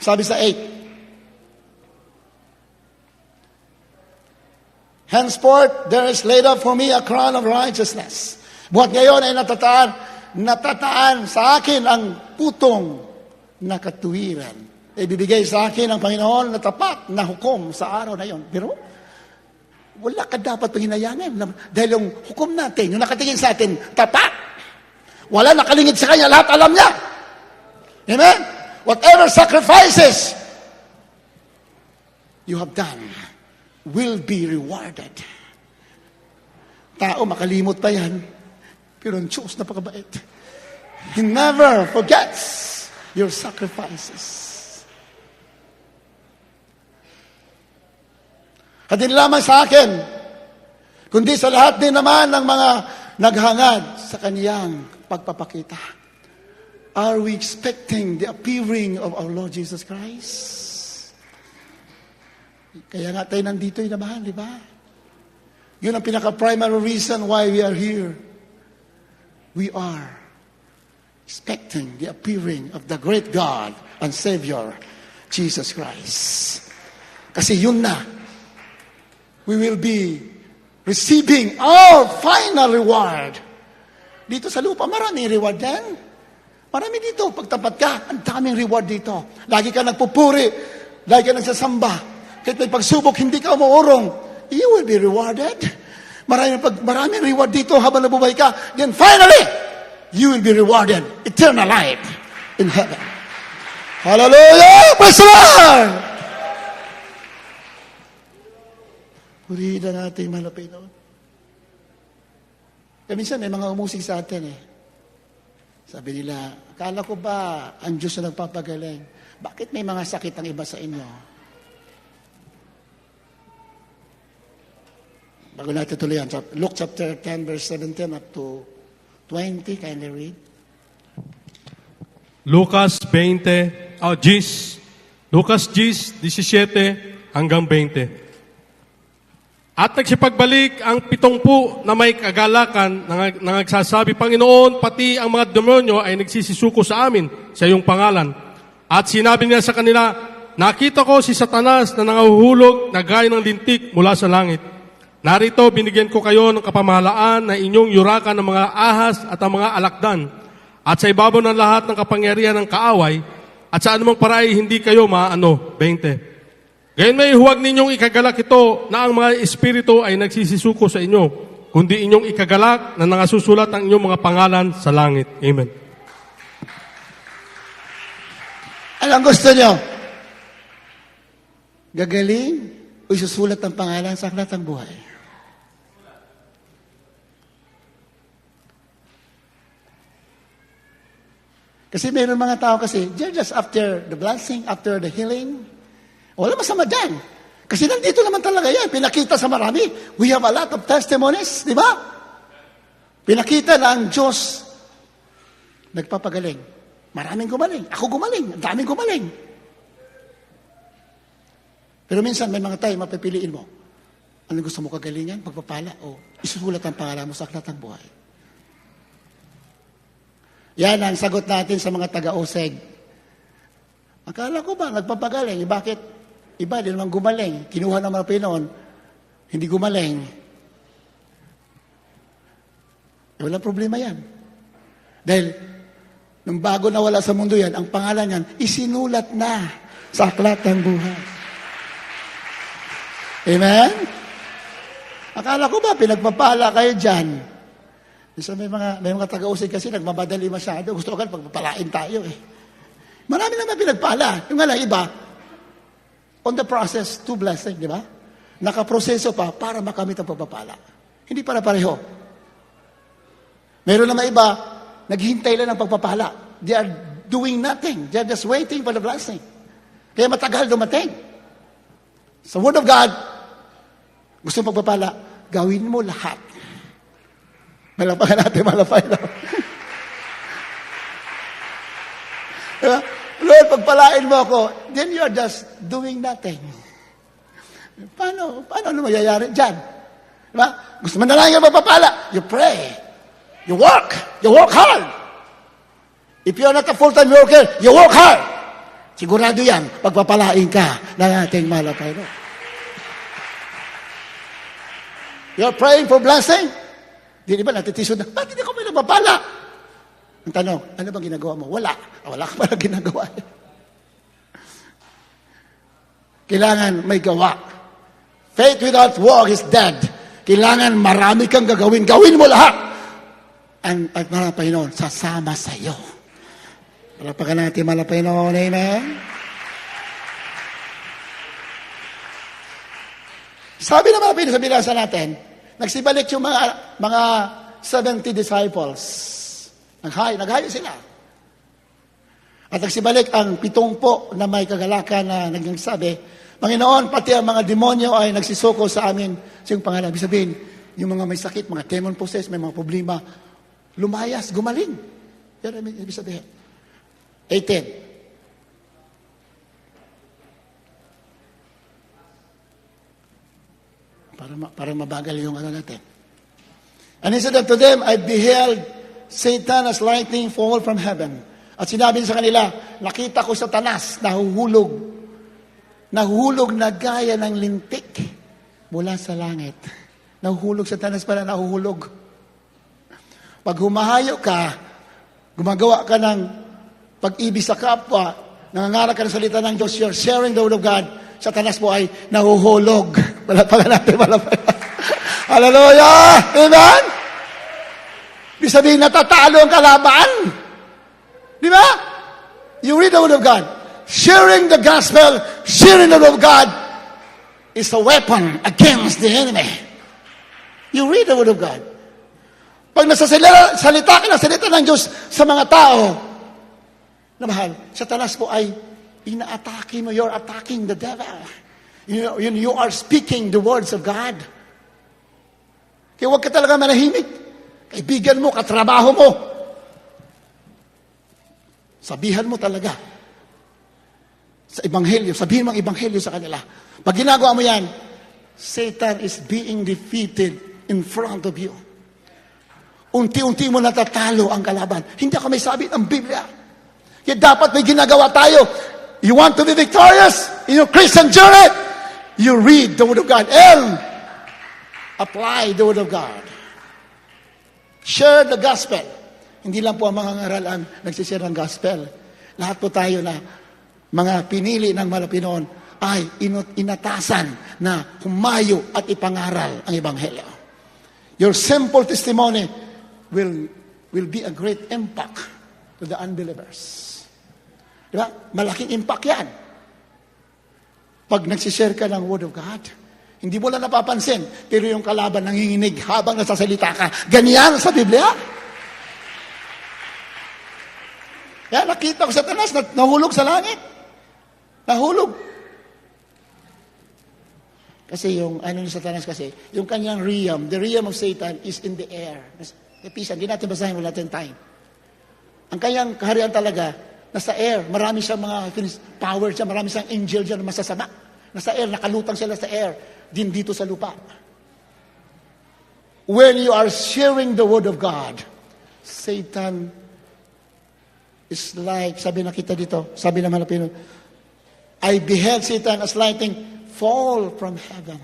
Sabi sa 8, henceforth, there is laid up for me a crown of righteousness. Buhat ngayon ay natataan sa akin ang putong na katuwiran. Ibibigay sa akin ang Panginoon na tapat na hukom sa araw na yon. Pero wala ka dapat panghinayangin. Dahil yung hukom natin, yung nakatingin sa atin, tapat. Wala nakalingid sa kanya, lahat alam niya. Amen? Whatever sacrifices you have done will be rewarded. Tao, makalimot pa yan. Pero ang Diyos napakabait. He never forgets your sacrifices. At hindi lamang sa akin, kundi sa lahat din naman ng mga naghangad sa kaniyang pagpapakita. Are we expecting the appearing of our Lord Jesus Christ? Kaya nga tayo nandito yung namahan, di ba? Yun ang pinaka-primary reason why we are here. We are expecting the appearing of the great God and Savior, Jesus Christ. Kasi yun na, we will be receiving our final reward. Dito sa lupa, maraming reward yan. Marami dito. Pagtapat ka, ang daming reward dito. Lagi ka nagpupuri, lagi ka nagsasamba. Kahit may pagsubok, hindi ka umuurong, you will be rewarded. Maraming reward dito habang nabubuhay ka. Then finally, you will be rewarded. Eternal life in heaven. Hallelujah! Praise the Lord! Purihin na natin mga Panginoon. Kaya minsan may mga umusig sa atin eh. Sabi nila, akala ko ba ang Diyos na nagpapagaling? Bakit may mga sakit ang iba sa inyo? Bago natin tuloy yan, Luke chapter 10 verse 17 up to 20, kindly read. Lucas 10, Lucas 10, 17 hanggang 20. At nagsipagbalik ang 70 na may kagalakan na nagsasabi, Panginoon, pati ang mga demonyo ay nagsisisuko sa amin sa iyong pangalan. At sinabi niya sa kanila, nakita ko si Satanas na nangahuhulog na gaya ng lintik mula sa langit. Narito, binigyan ko kayo ng kapamahalaan na inyong yurakan ng mga ahas at ang mga alakdan, at sa ibabaw ng lahat ng kapangyarihan ng kaaway, at sa anumang paraan hindi kayo maano. 20. Gayon may huwag ninyong ikagalak ito na ang mga espiritu ay nagsisisuko sa inyo, kundi inyong ikagalak na nangasusulat ang inyong mga pangalan sa langit. Amen. Anong gusto nyo? Gagaling o isusulat ang pangalan sa aklat ng buhay? Kasi mayroon mga tao kasi, they're just after the blessing, after the healing. Wala masama dyan. Kasi nandito naman talaga yan. Pinakita sa marami. We have a lot of testimonies, di ba? Pinakita na ang Diyos nagpapagaling. Maraming gumaling. Ako gumaling. Ang daming gumaling. Pero minsan may mga tayo mapipiliin mo. Ano gusto mo kagalingan? Pagpapala o isusulat ang pangalan mo sa aklat ng buhay? Yan ang sagot natin sa mga taga-useg. Akala ko ba, nagpapagaling? Bakit? Iba, di naman gumaling. Kinuha naman ang Pinoon, hindi gumaling. Walang problema yan. Dahil, nung bago nawala sa mundo yan, ang pangalan yan, isinulat na sa aklat ng buhay. Amen? Akala ko ba, pinagpapala kayo dyan? Isa may mga taga-usig kasi nagmamadali masyado. Gusto ko pagpapalain tayo eh. Marami naman pinagpala. Yung nga lang iba, on the process to blessing, di ba? Nakaproseso pa para makamit ang pagpapala. Hindi para pareho. Meron naman iba, naghihintay lang ng pagpapala. They are doing nothing. They are just waiting for the blessing. Kaya matagal dumating. Sa Word of God, gusto mong pagpapala, gawin mo lahat. Malapakan natin, malapay na. Diba? Lord, pagpalain mo ako, then you're just doing nothing. Paano ano mayayari dyan? Diba? Gusto mo na lang yung magpapala, you pray. You work hard. If you're not a full-time worker, you work hard. Sigurado yan, pagpapalain ka ng ating malapay na. You're praying for blessing? Di ba natitisod na, bakit hindi ko may nagpapala? Ang tanong, ano bang ginagawa mo? Wala ka palang ginagawa. Kailangan may gawa. Faith without work is dead. Kailangan marami kang gagawin. Gawin mo lahat. Ang malapay noon, sasama sa iyo. Palapakan natin malapay noon. Amen? Sabi ng malapay sa binasa natin, nagsibalik yung mga 70 disciples. Naghayo sila. At nagsibalik ang 70 na may kagalakan na nagsabi, Panginoon, pati ang mga demonyo ay nagsisuko sa amin sa iyong pangalan. Ibig sabihin, yung mga may sakit, mga demon possessed, may mga problema, lumayas, gumaling. Yan ang ibig sabihin. 18. Para mabagal yung ano natin. And he said unto them, I beheld Satan as lightning fall from heaven. At sinabi sa kanila, nakita ko Satanas, nahuhulog na gaya ng lintik mula sa langit. Nahuhulog Satanas pala, nahuhulog. Pag humahayo ka, gumagawa ka ng pag-ibig sa kapwa, nangangaral ka ng salita ng Diyos, you're sharing the word of God, Satanas po ay nahuhulog. Malapagan natin, malapagan. Hallelujah! Amen? Ibig sabihin, natatalo ang kalaban. Di ba? You read the word of God. Sharing the gospel, sharing the word of God is a weapon against the enemy. You read the word of God. Pag nasasalita ka ng salita ng Diyos sa mga tao, na mahal, Satanas po ay ina-atake mo. You're attacking the devil. You are speaking the words of God. Kaya huwag ka talaga manahimik. Kaibigan mo, katrabaho mo. Sabihan mo talaga. Sa Ebanghelyo, sabihin mo ang Ebanghelyo sa kanila. Pag ginagawa mo yan, Satan is being defeated in front of you. Unti-unti mo natatalo ang kalaban. Hindi ako may sabi ng Biblia. Kaya dapat may ginagawa tayo. You want to be victorious in your Christian journey? You read the Word of God and apply the Word of God. Share the gospel. Hindi lang po ang mga ngaral ang nagsishare ng gospel. Lahat po tayo na mga pinili ng Malapinoon ay inatasan na humayo at ipangaral ang Ebanghelyo. Your simple testimony will be a great impact to the unbelievers. Diba? Malaking impact yan. Pag nagsishare ka ng Word of God, hindi mo lang napapansin, pero yung kalaban nanginginig habang nasasalita ka. Ganyan sa Biblia. Kaya nakita ko sa Satanas, nahulog sa langit. Nahulog. Kasi yung, ni Satanas kasi, yung kanyang realm, the realm of Satan is in the air. Episan, hindi natin basahin, wala natin time. Ang kanyang kaharian talaga, nasa air. Marami siyang mga power siya, marami siyang angel dyan na masasama. Nasa air, nakalutang sila sa air. Din dito sa lupa. When you are sharing the Word of God, Satan is like, sabi na kita dito, sabi ng Malapino, I beheld Satan as lightning fall from heaven.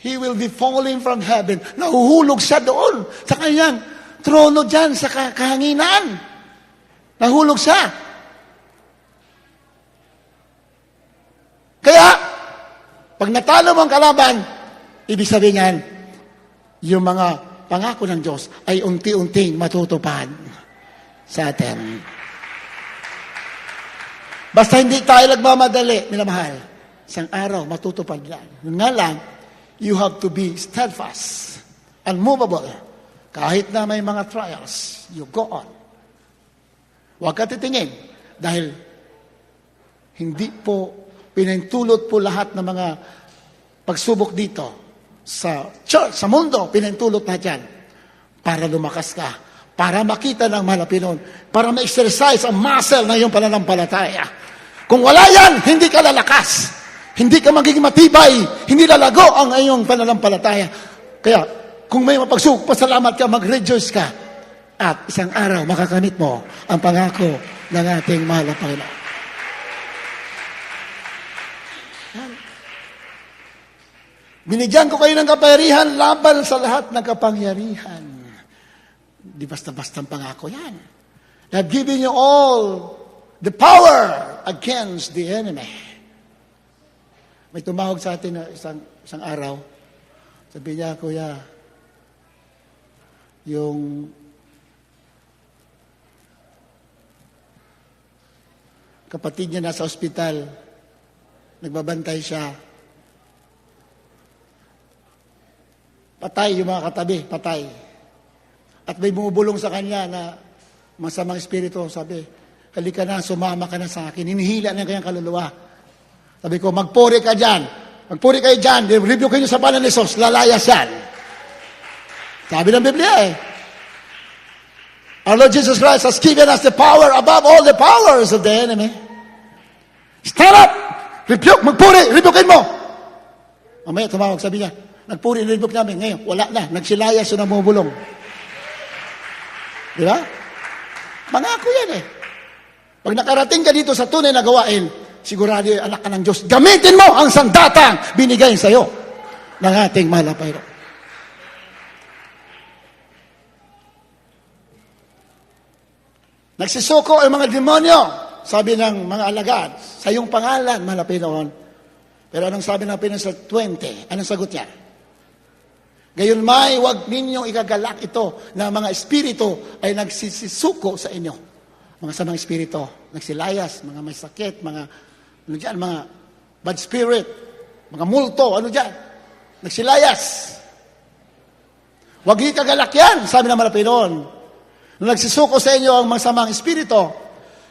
He will be falling from heaven. Nahuhulog siya doon sa kanyang trono dyan sa kahanginan. Nahulog siya. Kaya, pag natalo mo ang kalaban, ibig sabihin yan, yung mga pangako ng Diyos ay unti-unting matutupad sa atin. Basta hindi tayo nagmamadali, minamahal. Isang araw, matutupad yan. Yun nga lang, you have to be steadfast, unmovable. Kahit na may mga trials, you go on. Huwag ka titingin dahil hindi po pinahintulot po lahat ng mga pagsubok dito sa church, sa mundo, pinahintulot na dyan para lumakas ka, para makita ng Malapinon, para ma-exercise ang muscle na iyong pananampalataya. Kung wala yan, hindi ka lalakas. Hindi ka magiging matibay. Hindi lalago ang iyong pananampalataya. Kaya, kung may mapagsubok, pasalamat ka, mag-rejoice ka. At isang araw, makakamit mo ang pangako ng ating mahal na Panginoon. Binigyan ko kayo ng kapangyarihan laban sa lahat ng kapangyarihan. Di basta-basta ang pangako yan. I've given you all the power against the enemy. May tumawag sa atin na isang araw. Sabi niya, Kuya, yung kapatid niya nasa ospital, nagbabantay siya. Patay yung mga katabi, patay. At may bumubulong sa kanya na masamang espiritu, sabi, halika na, sumama ka na sa akin. Hinihila na kanyang kaluluwa. Sabi ko, magpuri ka dyan. Magpuri kayo dyan. Review kayo sa pangalan ni Jesus. Lalayas yan. Sabi ng Biblia eh. Our Lord Jesus Christ has given us the power above all the powers of the enemy. Stand up! Rebuke, magpuri, rebukein mo! Mamaya tumawag, sabi niya, nagpuri, rebuke namin. Ngayon, wala na. Nagsilayas yun ang bumubulong. Di ba? Mangako yan eh. Pag nakarating ka dito sa tunay na gawain, sigurado yung anak ka ng Diyos. Gamitin mo ang sandatang binigay sa iyo ng ating mahal na Panginoon. Nagsisuko ang mga demonyo, sabi ng mga alagad, sa iyong pangalan, mahal na Panginoon. Pero anong sabi ng Panginoon sa 20? Anong sagot niya? Gayon may, huwag ninyong ikagalak ito na mga espiritu ay nagsisisuko sa inyo. Mga samang espiritu, nagsilayas, mga may sakit, mga, ano dyan, mga bad spirit, mga multo, ano dyan, nagsilayas. Huwag ikagalak yan, sabi ng Malapinoon. Nung nagsisuko sa inyo ang mga samang espiritu,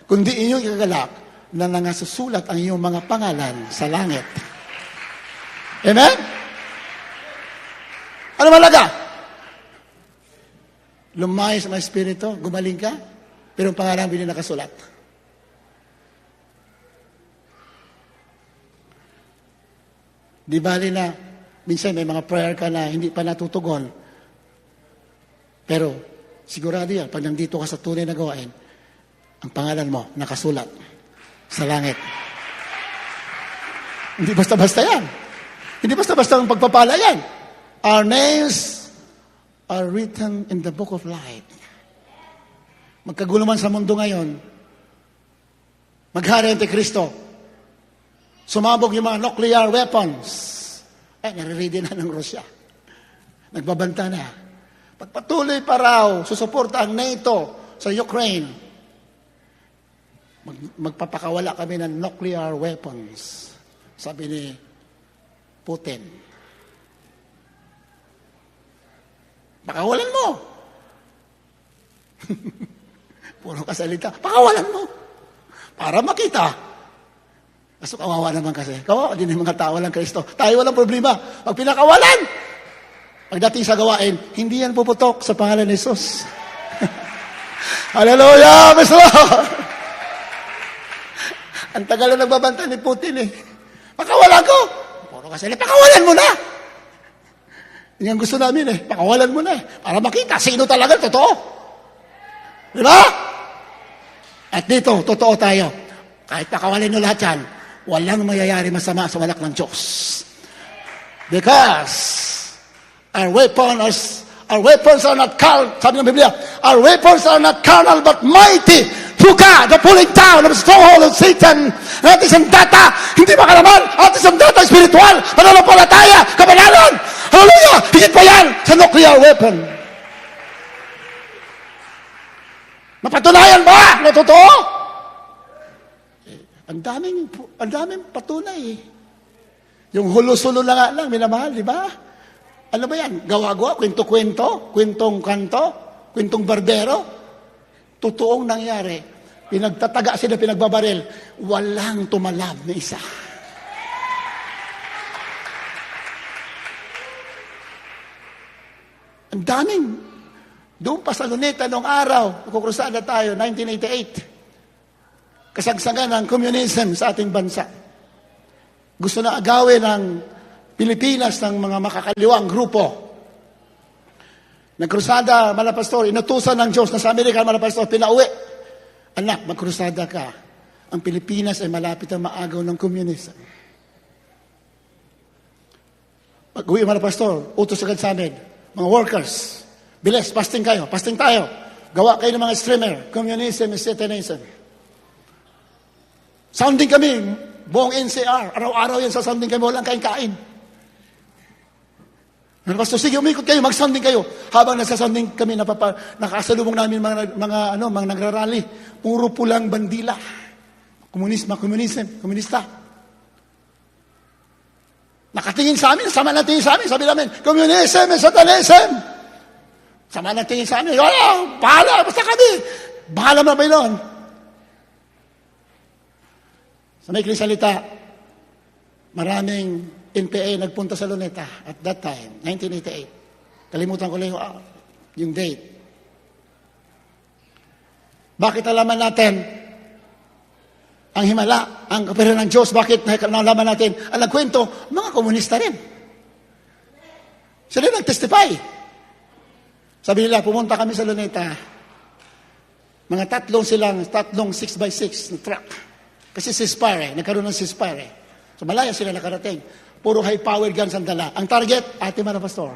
kundi inyong ikagalak na nangasusulat ang iyong mga pangalan sa langit. Amen? Ano malaga? Lumayas ang espiritu, gumaling ka, pero ang pangalan hindi nakasulat. Di bali na, minsan may mga prayer ka na hindi pa natutugon. Pero, sigurado yan, pag nandito ka sa tunay na gawain, ang pangalan mo nakasulat sa langit. Hindi basta-basta yan. Hindi basta-basta ang pagpapala yan. Our names are written in the book of life. Magkagulo man sa mundo ngayon, maghari ang Kristo, sumabog yung mga nuclear weapons, nare-ready na ng Russia. Nagbabanta na. Pagpatuloy pa raw, susuporta ang NATO sa Ukraine, magpapakawala kami ng nuclear weapons. Sabi ni Putin. Pakawalan mo. Puro kasalita. Pakawalan mo. Para makita. Kaso kawawa naman kasi. Kawawa din yung mga tao lang Kristo. Tayo walang problema. Pag pinakawalan, pagdating sa gawain, hindi yan puputok sa pangalan ni Jesus. Hallelujah! Praise the Lord! Ang tagal na nagbabanta ni Putin eh. Pakawalan ko! Puro kasalita. Pakawalan mo na! Yan ang gusto namin eh. Pakawalan mo na eh. Para makita sino talaga totoo. Di ba? At dito, totoo tayo. Kahit pakawalan nyo lahat yan, walang mayayari masama sa walak ng Diyos. Because our weapons are not carnal. Sabi ng Biblia, our weapons are not carnal but mighty through God, the pulling down of the stronghold of Satan. Ating sandata, hindi makalaman. Ating sandata, spiritual, pananampalataya, kabanalan. Hallelujah! Higit pa yan sa nuclear weapon. Napatunayan ba na totoo? Ang daming patunay. Yung hulo-sulo na nga lang, minamahal, di ba? Ano ba yan? Gawa-gawa, kwento-kwento, kwentong kanto, kwentong barbero. Totoong nangyari. Pinagtataga sila, pinagbabaril. Walang tumalab na isa. Ang daming. Doon pa sa Luneta noong araw, kukrusada tayo, 1988. Kasagsagan ng communism sa ating bansa. Gusto na agawin ng Pilipinas ng mga makakaliwang grupo. Nagkrusada, Malapastor, inutusan ng Diyos na sa Amerika, Malapastor, pinauwi. Anak, magkrusada ka. Ang Pilipinas ay malapit ang maagaw ng communism. Pag-uwi, Malapastor, utos agad sa amin, mga workers, bilis, fasting kayo, fasting tayo. Gawa kayo ng mga streamer, communism and satanism. Sounding kami, buong NCR, araw-araw yan sa sounding kami, walang kain-kain. Pastor, sige, umikot kayo, mag-sounding kayo. Habang nasa sounding kami, nakasalubong namin mga nagrarally. Puro pulang bandila. Komunista. Nakatingin sa amin, sama na tingin sa amin. Sabi namin, communism and satanism. Sama na tingin sa amin. Bahala, basta kami. Bahala mabay noon. Sa may salita, maraming NPA nagpunta sa Luneta at that time, 1988. Kalimutan ko lang yung date. Bakit nalaman natin ang himala, ang kapera ng Diyos? Bakit nalaman natin ang nagkwento? Mga komunista rin. Sila nag-testify. Sabi nila, pumunta kami sa Luneta. Mga tatlong 6x6 na truck. Kasi ceasefire nagkaroon ng ceasefire So malaya sila nakarating. Puro high-powered guns ang dala. Ang target, Ate Pastor.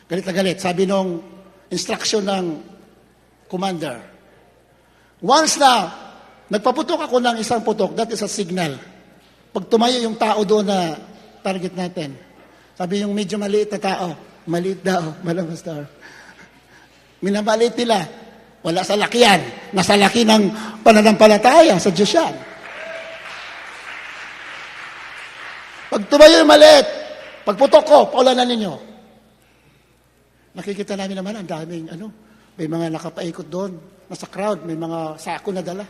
Galit na galit. Sabi nung instruction ng commander, once na nagpaputok ako ng isang putok, that is a signal. Pag tumayo yung tao doon na target natin, sabi yung medyo maliit na tao, maliit daw, Pastor. Minamaliit nila, wala sa laki yan. Nasa laki ng pananampalataya sa Diyos yan. Pag tumayo yung maliit, pagputok ko, paulanan ninyo. Nakikita namin naman, ang daming, may mga nakapaikot doon, nasa crowd, may mga sako na dala.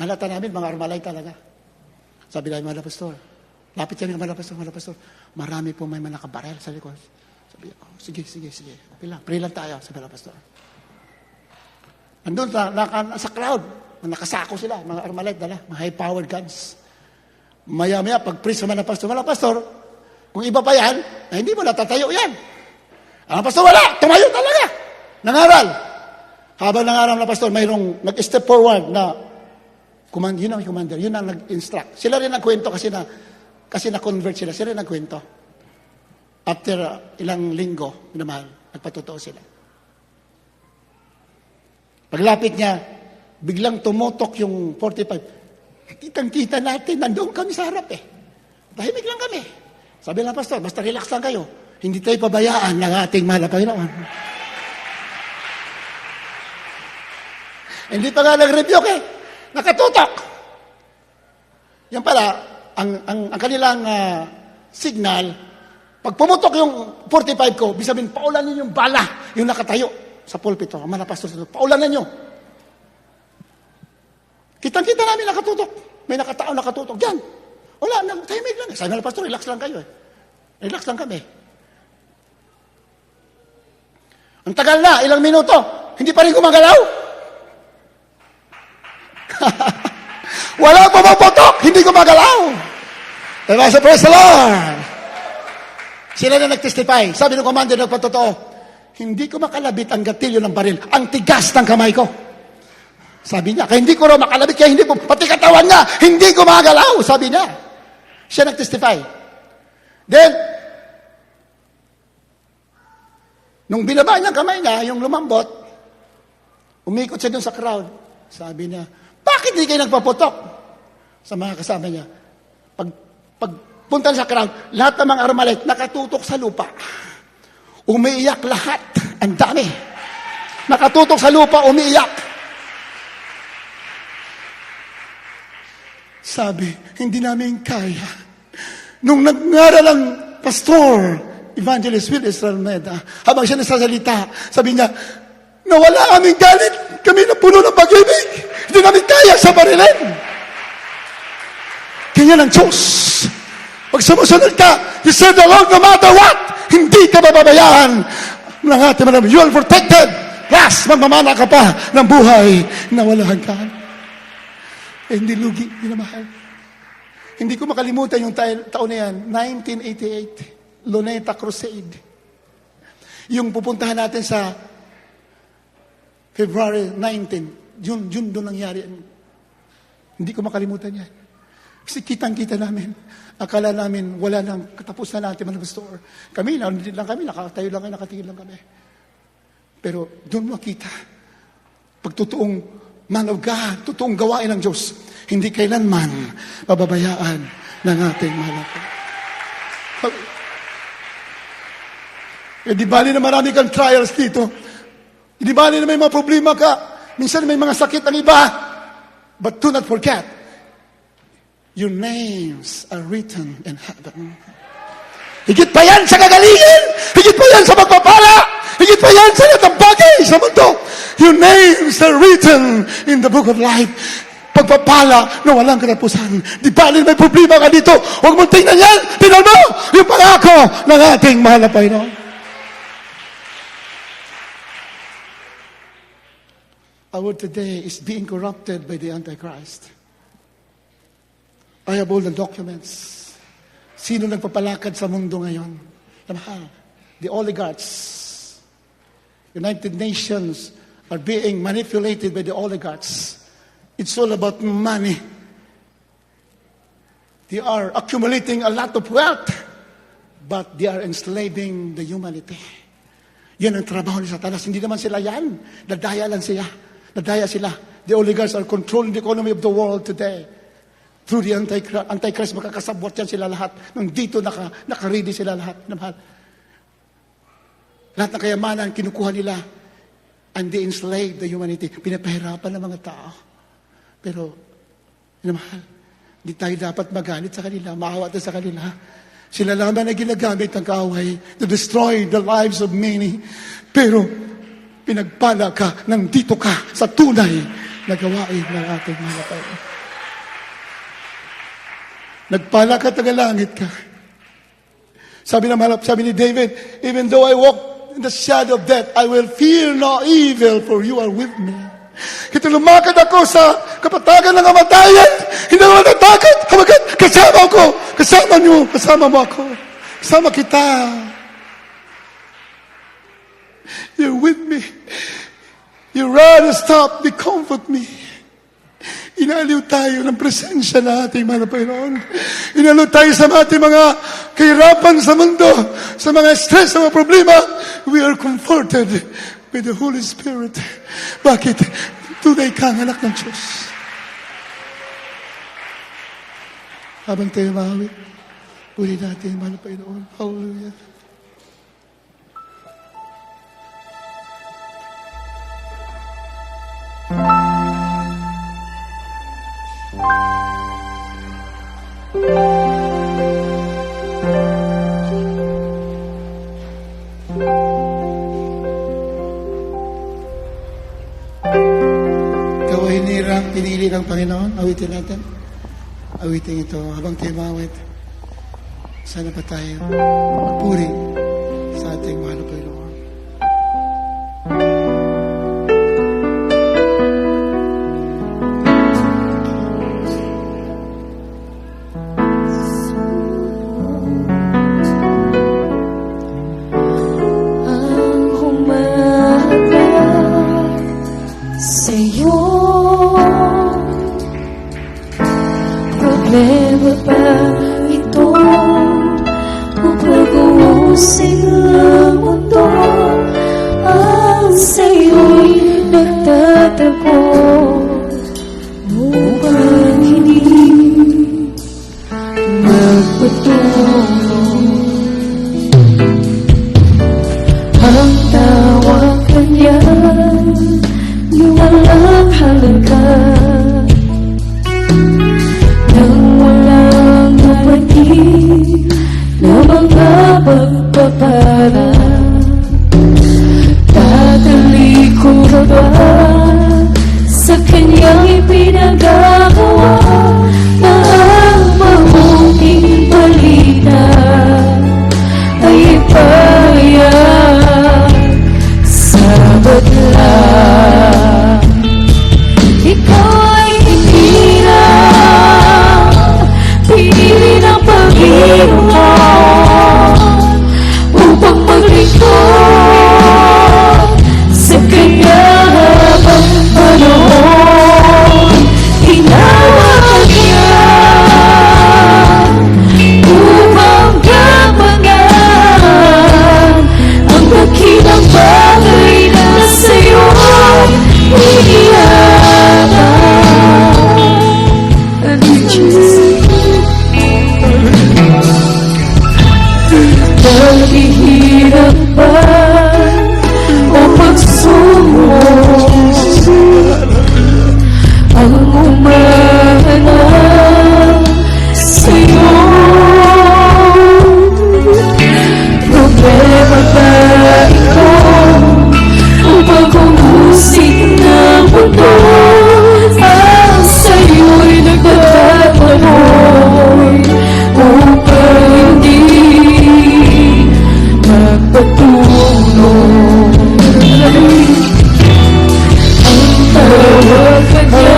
Nalata namin, mga armalay talaga. Sabi namin, Pastor, lapit kami, Pastor, marami po may mga nakabarel sa likod. Sabi, sige. Okay lang, pray lang tayo, sabi Pastor. Andun sa crowd, nakasako sila, mga armalay dala, mga high-powered guns. Maya-maya, pag-preach naman ng Pastor, kung iba pa yan, hindi mo natatayo yan. Ang Pastor, wala, tumayo talaga. Nangaral. Habang nangaral na Pastor, mayroong nag-step forward na Yun ang commander, yun ang nag-instruct. Sila rin nagkwento kasi na-convert sila. Sila rin nagkwento. After ilang linggo, minamahal, nagpatotoo sila. Paglapit niya, biglang tumutok yung 45. Kitang-kita natin, nandoon kami sa harap eh. Tahimik lang kami. Sabi ng pastor, basta relax lang kayo. Hindi tayo pabayaan ng ating mahal na Panginoon. Hindi pa nga nag-rebuke eh. Nakatutok. Yan pala, ang kanilang signal, pag pumutok yung 45 ko, bisabihin, paulanin yung bala, yung nakatayo sa pulpito. Ang mga pastor, paulanan nyo. Kitang-kita namin nakatutok. May nakatutok. Diyan. Wala, tahimik lang. Sabi ng pastor, relax lang kayo eh. Relax lang kami. Ang tagal na, ilang minuto, hindi pa rin gumagalaw. Wala pumaputok, hindi gumagalaw. Diba? So praise the Lord. Sila na nag-testify. Sabi ng commander, nagpatotoo, hindi ko makalabit ang gatilyo ng baril. Ang tigas ng kamay ko. Sabi niya, kaya hindi ko raw makalabit, kaya hindi ko, pati katawan niya, hindi gumagalaw. Sabi niya. Siya nag-testify. Then, nung binaba niya ang kamay niya, yung lumambot, umikot siya dun sa crowd. Sabi niya, bakit hindi kayo nagpaputok? Sa mga kasama niya. Pagpunta sa crowd, lahat ng mga Armalite nakatutok sa lupa. Umiiyak lahat. Ang dami. Nakatutok sa lupa, umiiyak. Sabi, hindi namin kaya. Nung nagngaral ang pastor, Evangelist Will Israel Meda, habang siya nasasalita, sabi niya, nawala aming galit. Kami na puno ng pag-ibig. Hindi namin kaya sa barilin. Kanya ng Diyos. Pag sumusunod ka, you serve the Lord no matter what. Hindi ka mababayaan ng ating mga. You are protected. Plus, magmamana ka pa ng buhay na wala hanggan. Hindi lugi, hindi na mahal. Hindi ko makalimutan yung taon na yan, 1988, Luneta Crusade. Yung pupuntahan natin sa February 19, June doon nangyari. Hindi ko makalimutan yan. Kasi kitang-kita namin. Akala namin wala nang katapusan natin mga pastor. Kami, nakatayo lang, nakatingin lang kami. Pero doon makita, pagtotoong man of God, totoong gawain ng Diyos, hindi kailanman pababayaan ng ating mahal. Di bali na marami kang trials dito. Di bali na may mga problema ka. Minsan may mga sakit ang iba. But do not forget, your names are written in heaven. Higit pa yan sa kagalingan. Higit pa yan sa magpapala. Higit pa yan sa lahat ng bagay sa mundo. Your names are written in the book of life. Pagpapala na walang katapusan. Di bali may problema ka dito. Huwag mong tingnan yan. Tingnan mo yung pangako ng ating mahal na Panginoon. Our world today is being corrupted by the Antichrist. I have all the documents. Sino nagpapalakad sa mundo ngayon? The oligarchs. United Nations are being manipulated by the oligarchs. It's all about money. They are accumulating a lot of wealth, but they are enslaving the humanity. Yan ang trabaho ni Satanas. Hindi naman sila yan. Nadaya lang siya. Nadaya sila. The oligarchs are controlling the economy of the world today. Through the Antichrist, makakasabwat yan sila lahat. Nung dito, naka-ready sila lahat. Lahat ng kayamanan, kinukuha nila. And they enslave the humanity. Pinapahirapan ng mga tao. Pero, mahal, hindi tayo dapat magalit sa kanila, maawa tayo sa kanila. Sila lamang na ginagamit ng kaaway to destroy the lives of many. Pero, pinagpala ka, nandito ka sa tunay na gawain ng ating mga tao. Nagpala ka, tagalangit ka. Sabi ni David, even though I walk in the shadow of death, I will fear no evil, for you are with me. Kaya lumakad ako sa kapatagan ng kamatayan, hindi naman natakot. Kasama ko, kasama niyo, kasama mo ako. Kasama kita. You're with me. You run and stop, they comfort me. Inaliw tayo ng presensya natin, mga Panginoon. Inaliw tayo sa ating mga kahirapan sa mundo, sa mga stress, sa mga problema. We are comforted with the Holy Spirit. Bakit? Tunay kang anak ng Diyos. Habang tayo mahawit, uli natin, mga Panginoon. Hallelujah. Ikaw ay hinirang, pinili ng Panginoon. Awitin natin. Awitin ito habang tayo mawit. Sana pa tayo magpuri sa ating mahal na Panginoon. Problema ba ito? Upag-uusig ang mundo, ang sa'yo'y nagtatapo upang hindi magpatuloy. Ang tawag kanya, yung walang halaga. Na mga pagpapala, tatalikod ka ba sa kanyang ipinagagawa na ang mabuting balita ay ipahayag sa badla? Ikaw ay hindi na pinili ng Panginoon upang maglingkod sa Kanya habang panahon. Tinawag niya upang gampanan ang dakilang bagay na sa'yo inihatag. Naghihirap ba o pagsumo ang umahanap sa'yo? Problema ba ito upang kumusik ng mundo? Ang sa'yo'y nagpapanoy upang hindi magpatuloy. Ang tawag kanya,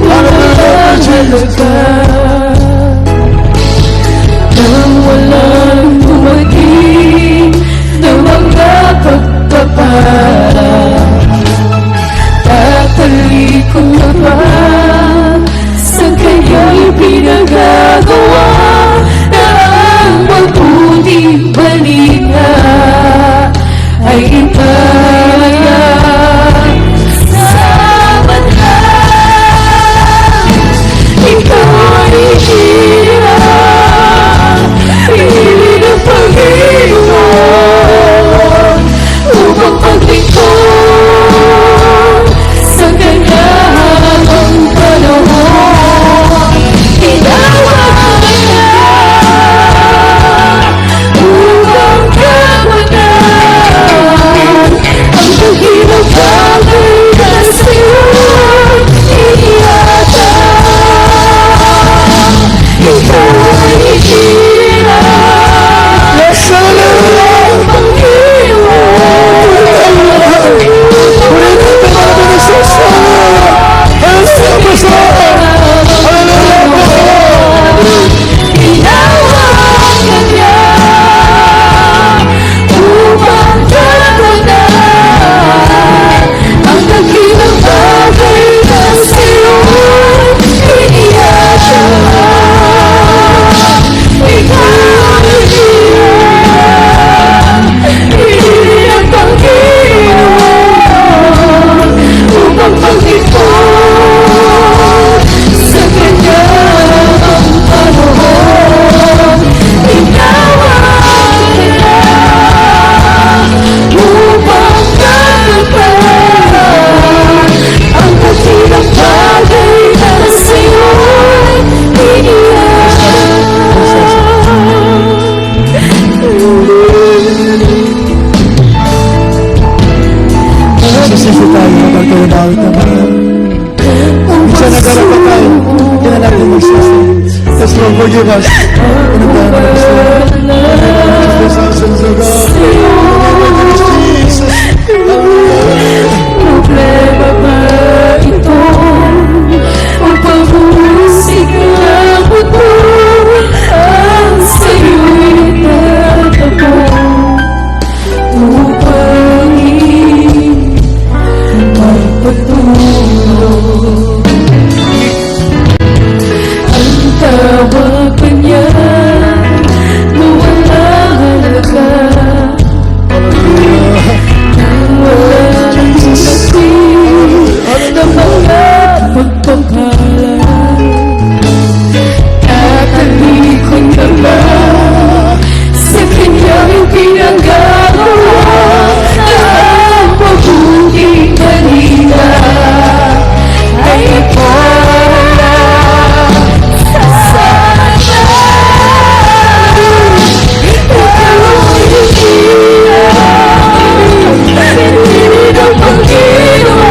walang halaga. Nang walang dumating na mga pagpapala, tatalikod ka ba sa kanyang pinagagawa na ang mabuting balita ay ipahayag sa badla? Ikaw ay hirap, pinili ng Panginoon upang maglingkod sa Kanya habang panahon. Tinawag niya upang gampanan ang dakilang bagay na sa'yo inihatag. Forgive us. Forgive us, sins, O God. Jesus. Problema ba ito? Upang humusik ang buto ang sa'yo'y tatako upang magpatulog. Ang tawag pa niya na walang halaga. Ng mga pagpapala tatalikod naman sa kanyang pinanggagawa ang mabuting balita ay para sa sana. Ikaw ay pinili ng Panginoon.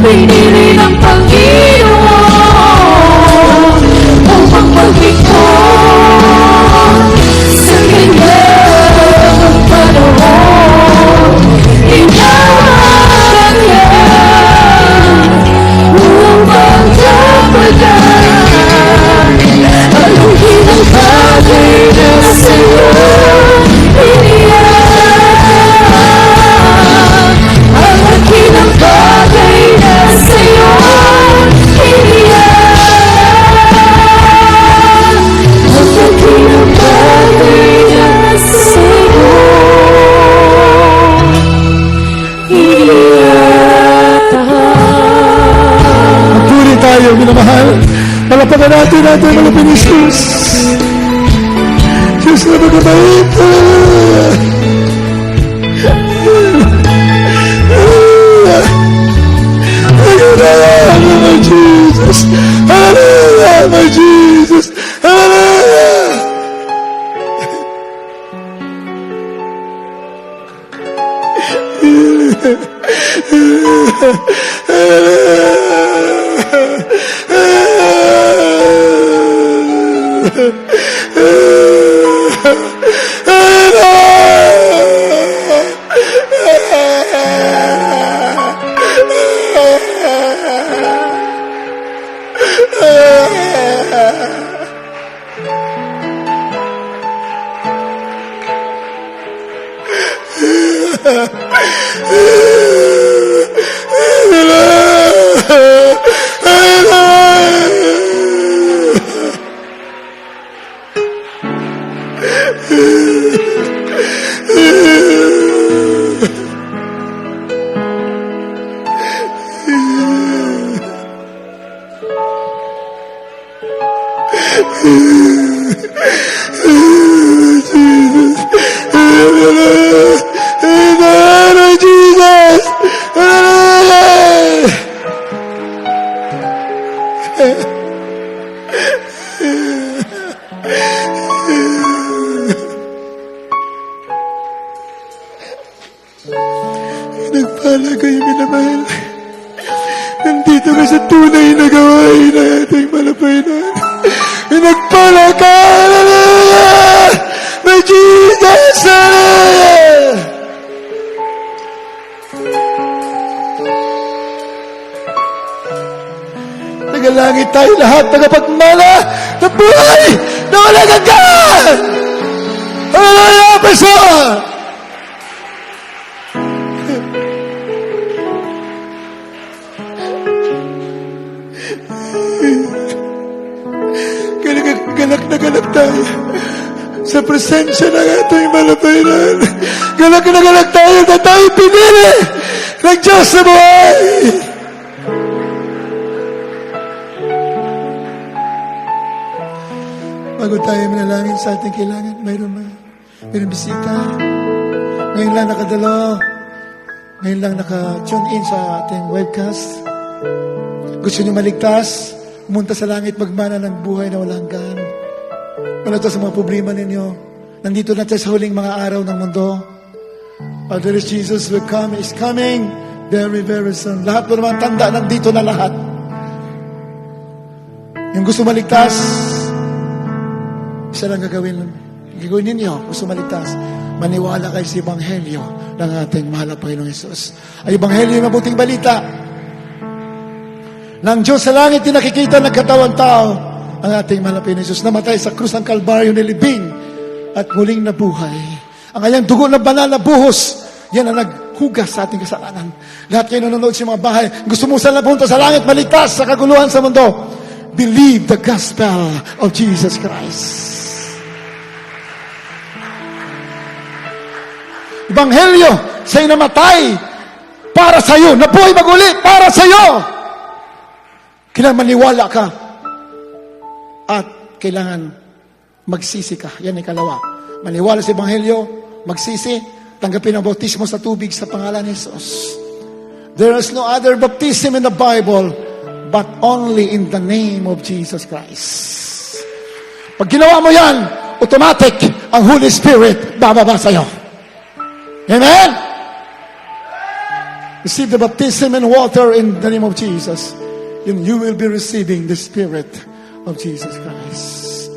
Pinili ng Panginoon upang maglingkod sa kanyang panahon. Inawag niya upang kapalan ang hinang bagay na sa'yo iniyak. Ang hinang bagay na sa'yo iniyak. Ang hinang bagay na sa'yo iniyak. Puri tayo, minamahal. Palapagan natin ang malapit ni Jesus. Diyos na magkabait. Hallelujah, my Jesus. Hallelujah, my Jesus. Hallelujah. Jesus. Nagpala kayo, minamahal. Nandito ka sa tunay na gawain na ating malapinan. Nagpala ka! Hallelujah! May Jesus! Hallelujah! Tagalangit tayo lahat, tagapagmana na buhay na walang hanggan! Hallelujah! Pastor! Galak tayo sa presensya ng ating malapinan. Galak tayo na tayo pinili ng Diyos sa buhay. Bago tayo manalangin sa ating kailangan, mayroon bisita. Ngayon lang nakadalo. Ngayon lang naka-tune in sa ating webcast. Gusto niyo maligtas? Pumunta sa langit, magmana ng buhay na walang hanggan. Wala to sa mga problema ninyo. Nandito na tayo sa huling mga araw ng mundo. Our dear Jesus will come, is coming very, very soon. Lahat po naman tanda, nandito na lahat. Yung gusto maligtas, isa lang gagawin ninyo, gusto maligtas. Maniwala kayo sa Ebanghelyo ng ating mahal na Panginoong Hesus. Ang Ebanghelyo yung mabuting balita. Nang Diyos sa langit, tinakikita ng katawan tao ang ating mahal na Panginoong Hesus. Namatay sa krus ng Kalbaryo, nilibing at muling nabuhay. Ang kanyang dugo na banal na buhos, yan ang naghugas sa ating kasalanan. Lahat kayo nanonood sa mga bahay, gusto mo sana punta sa langit, maligtas sa kaguluhan sa mundo. Believe the gospel of Jesus Christ. Ebanghelyo, sa'yo namatay para sa'yo, nabuhay maguli para sa'yo. Kailangan maniwala ka at kailangan magsisi ka. Yan ang ikalawa. Maniwala sa Ebanghelyo, magsisi, tanggapin ang bautismo sa tubig sa pangalan ni Jesus. There is no other baptism in the Bible but only in the name of Jesus Christ. Pag ginawa mo yan, automatic ang Holy Spirit bababa sa'yo. Amen? Receive the baptism in water in the name of Jesus. You will be receiving the Spirit of Jesus Christ.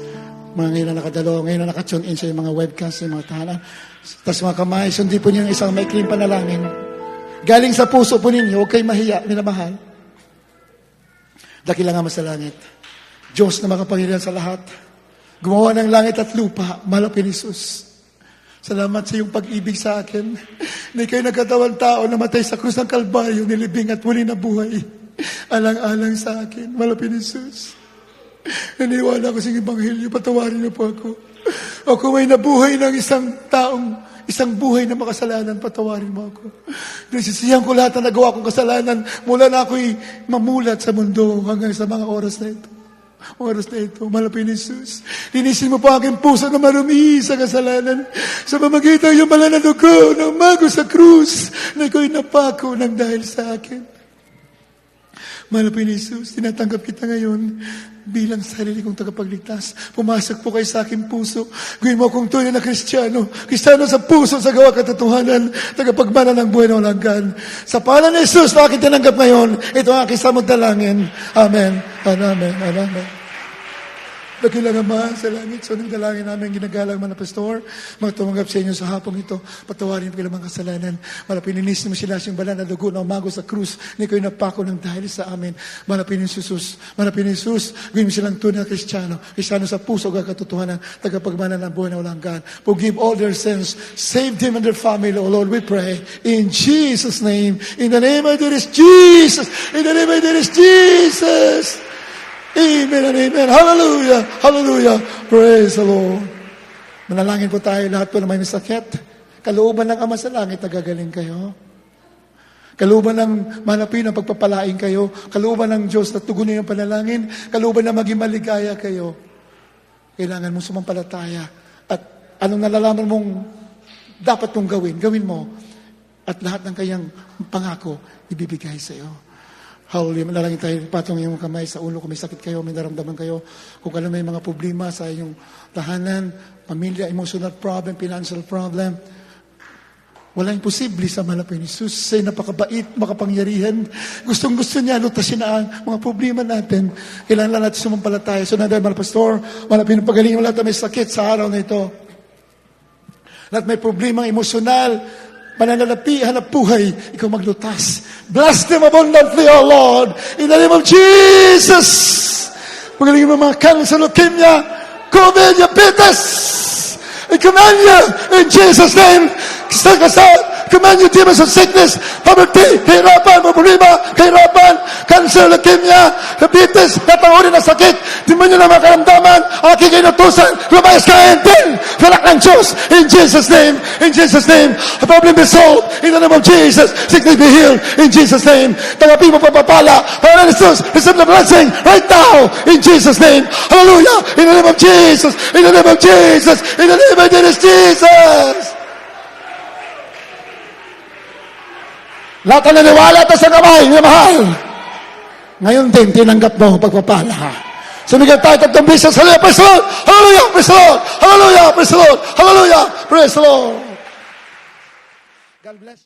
Mga ngayon na nakadalo, ngayon na nakatune in sa mga webcast, sa mga tahanan. Tapos mga kamay, sundi po niyo yung isang maikling panalangin. Galing sa puso po ninyo, huwag kayo mahiya, minamahal. Dakila nga sa langit. Diyos na makapangyarihan sa lahat. Gumawa ng langit at lupa, mahal na Jesus. Salamat sa iyong pag-ibig sa akin. Hindi kayo nagkatawang tao na matay sa krus ng Kalbaryo, nilibing at muli na buhay. Alang-alang sa akin, malapit ni Jesus. Naniwala ko sa Ebanghelyo, patawarin niyo po ako. Ako may nabuhay ng isang buhay na makasalanan, patawarin mo ako. Nagsisihan ko lahat na nagawa kong kasalanan mula na ako'y mamulat sa mundo hanggang sa mga oras na ito. Malapit ni Jesus. Linisin mo po aking puso na marumi sa kasalanan. Sa pamagitan yung banal na dugo na umago sa krus na ako'y napako ng dahil sa akin. Mahal na Jesus, tinatanggap kita ngayon bilang sarili kong tagapagligtas. Pumasok po kayo sa aking puso. Gawin mo akong tunay na Kristiyano. Kristiyano sa puso, sa gawa katotohanan. Tagapagmana ng buhay na walang hanggan. Sa pangalan ni Jesus na aking tinanggap ngayon, ito ang aking samagdalangin. Amen. Amen. Amen. Dakilang Ama sa langit, so nang dalangin namin ginagalang mga pastor, mga tumanggap sa inyo sa hapong ito, patawarin po mga kasalanan, malapininis mo sila siyang banal na dugo na umago sa krus, ni kayo napako ng dahil sa amin, malapinin Jesus, gawin mo silang tunay na Kristiyano sa puso at katotohanan, tagapagmana ng buhay na walang hanggan, forgive all their sins, save them and their family, O Lord, we pray, in Jesus' name, in the name of Jesus, in the name of Jesus, amen and amen. Hallelujah. Hallelujah. Praise the Lord. Manalangin po tayo lahat po na may sakit. Kalooban ng Ama sa langit na gagaling kayo. Kalooban ng manapin ang pagpapalain kayo. Kalooban ng Diyos na tugunin ang panalangin. Kalooban na maging maligaya kayo. Kailangan mong sumampalataya. At anong nalalaman mong dapat mong gawin mo. At lahat ng kayang pangako ibibigay sa iyo. Hallelujah. Manalangin tayo. Patong yung kamay sa ulo. Kung may sakit kayo, may naramdaman kayo. Kung alam may mga problema sa inyong tahanan, pamilya, emotional problem, financial problem. Walang imposible sa malapit ni Jesus. Ay napakabait, makapangyarihan. Gustong-gusto niya, lutasin na ang mga problema natin. Kailangan lang natin sumampalataya. So na dahil, mga pastor, malapit ng pagaling, lahat na may sakit sa araw na ito. Lahat may problema emosyonal, pananalapi, hanap buhay, ikaw maglutas. Bless them abundantly, O Lord, in the name of Jesus. Pagalingin mo mga cancer, leukemia, COVID, diabetes. I command you in Jesus' name. Command you demons of sickness, poverty, kahirapan, problema, kahirapan, cancer, leukemia, diabetes, natanguri na sakit, demonyo na makaramdaman, aking inutusan, lumayas ka entin, falak ng Diyos, in Jesus' name, a problem be solved, in the name of Jesus, sickness be healed, in Jesus' name, tanggapin mo papapala, para Jesus, receive the blessing, right now, in Jesus' name, hallelujah, in the name of Jesus, in the name of Jesus, in the name of Jesus. Lahat na naniwala ito sa kamay, na mahal. Ngayon din, tinanggap mo pagpapala. Sumigyan tayo tatlong beses. Hallelujah, praise the Lord! Hallelujah, praise the Lord! Hallelujah, praise the Lord! Hallelujah, praise the Lord! God bless you.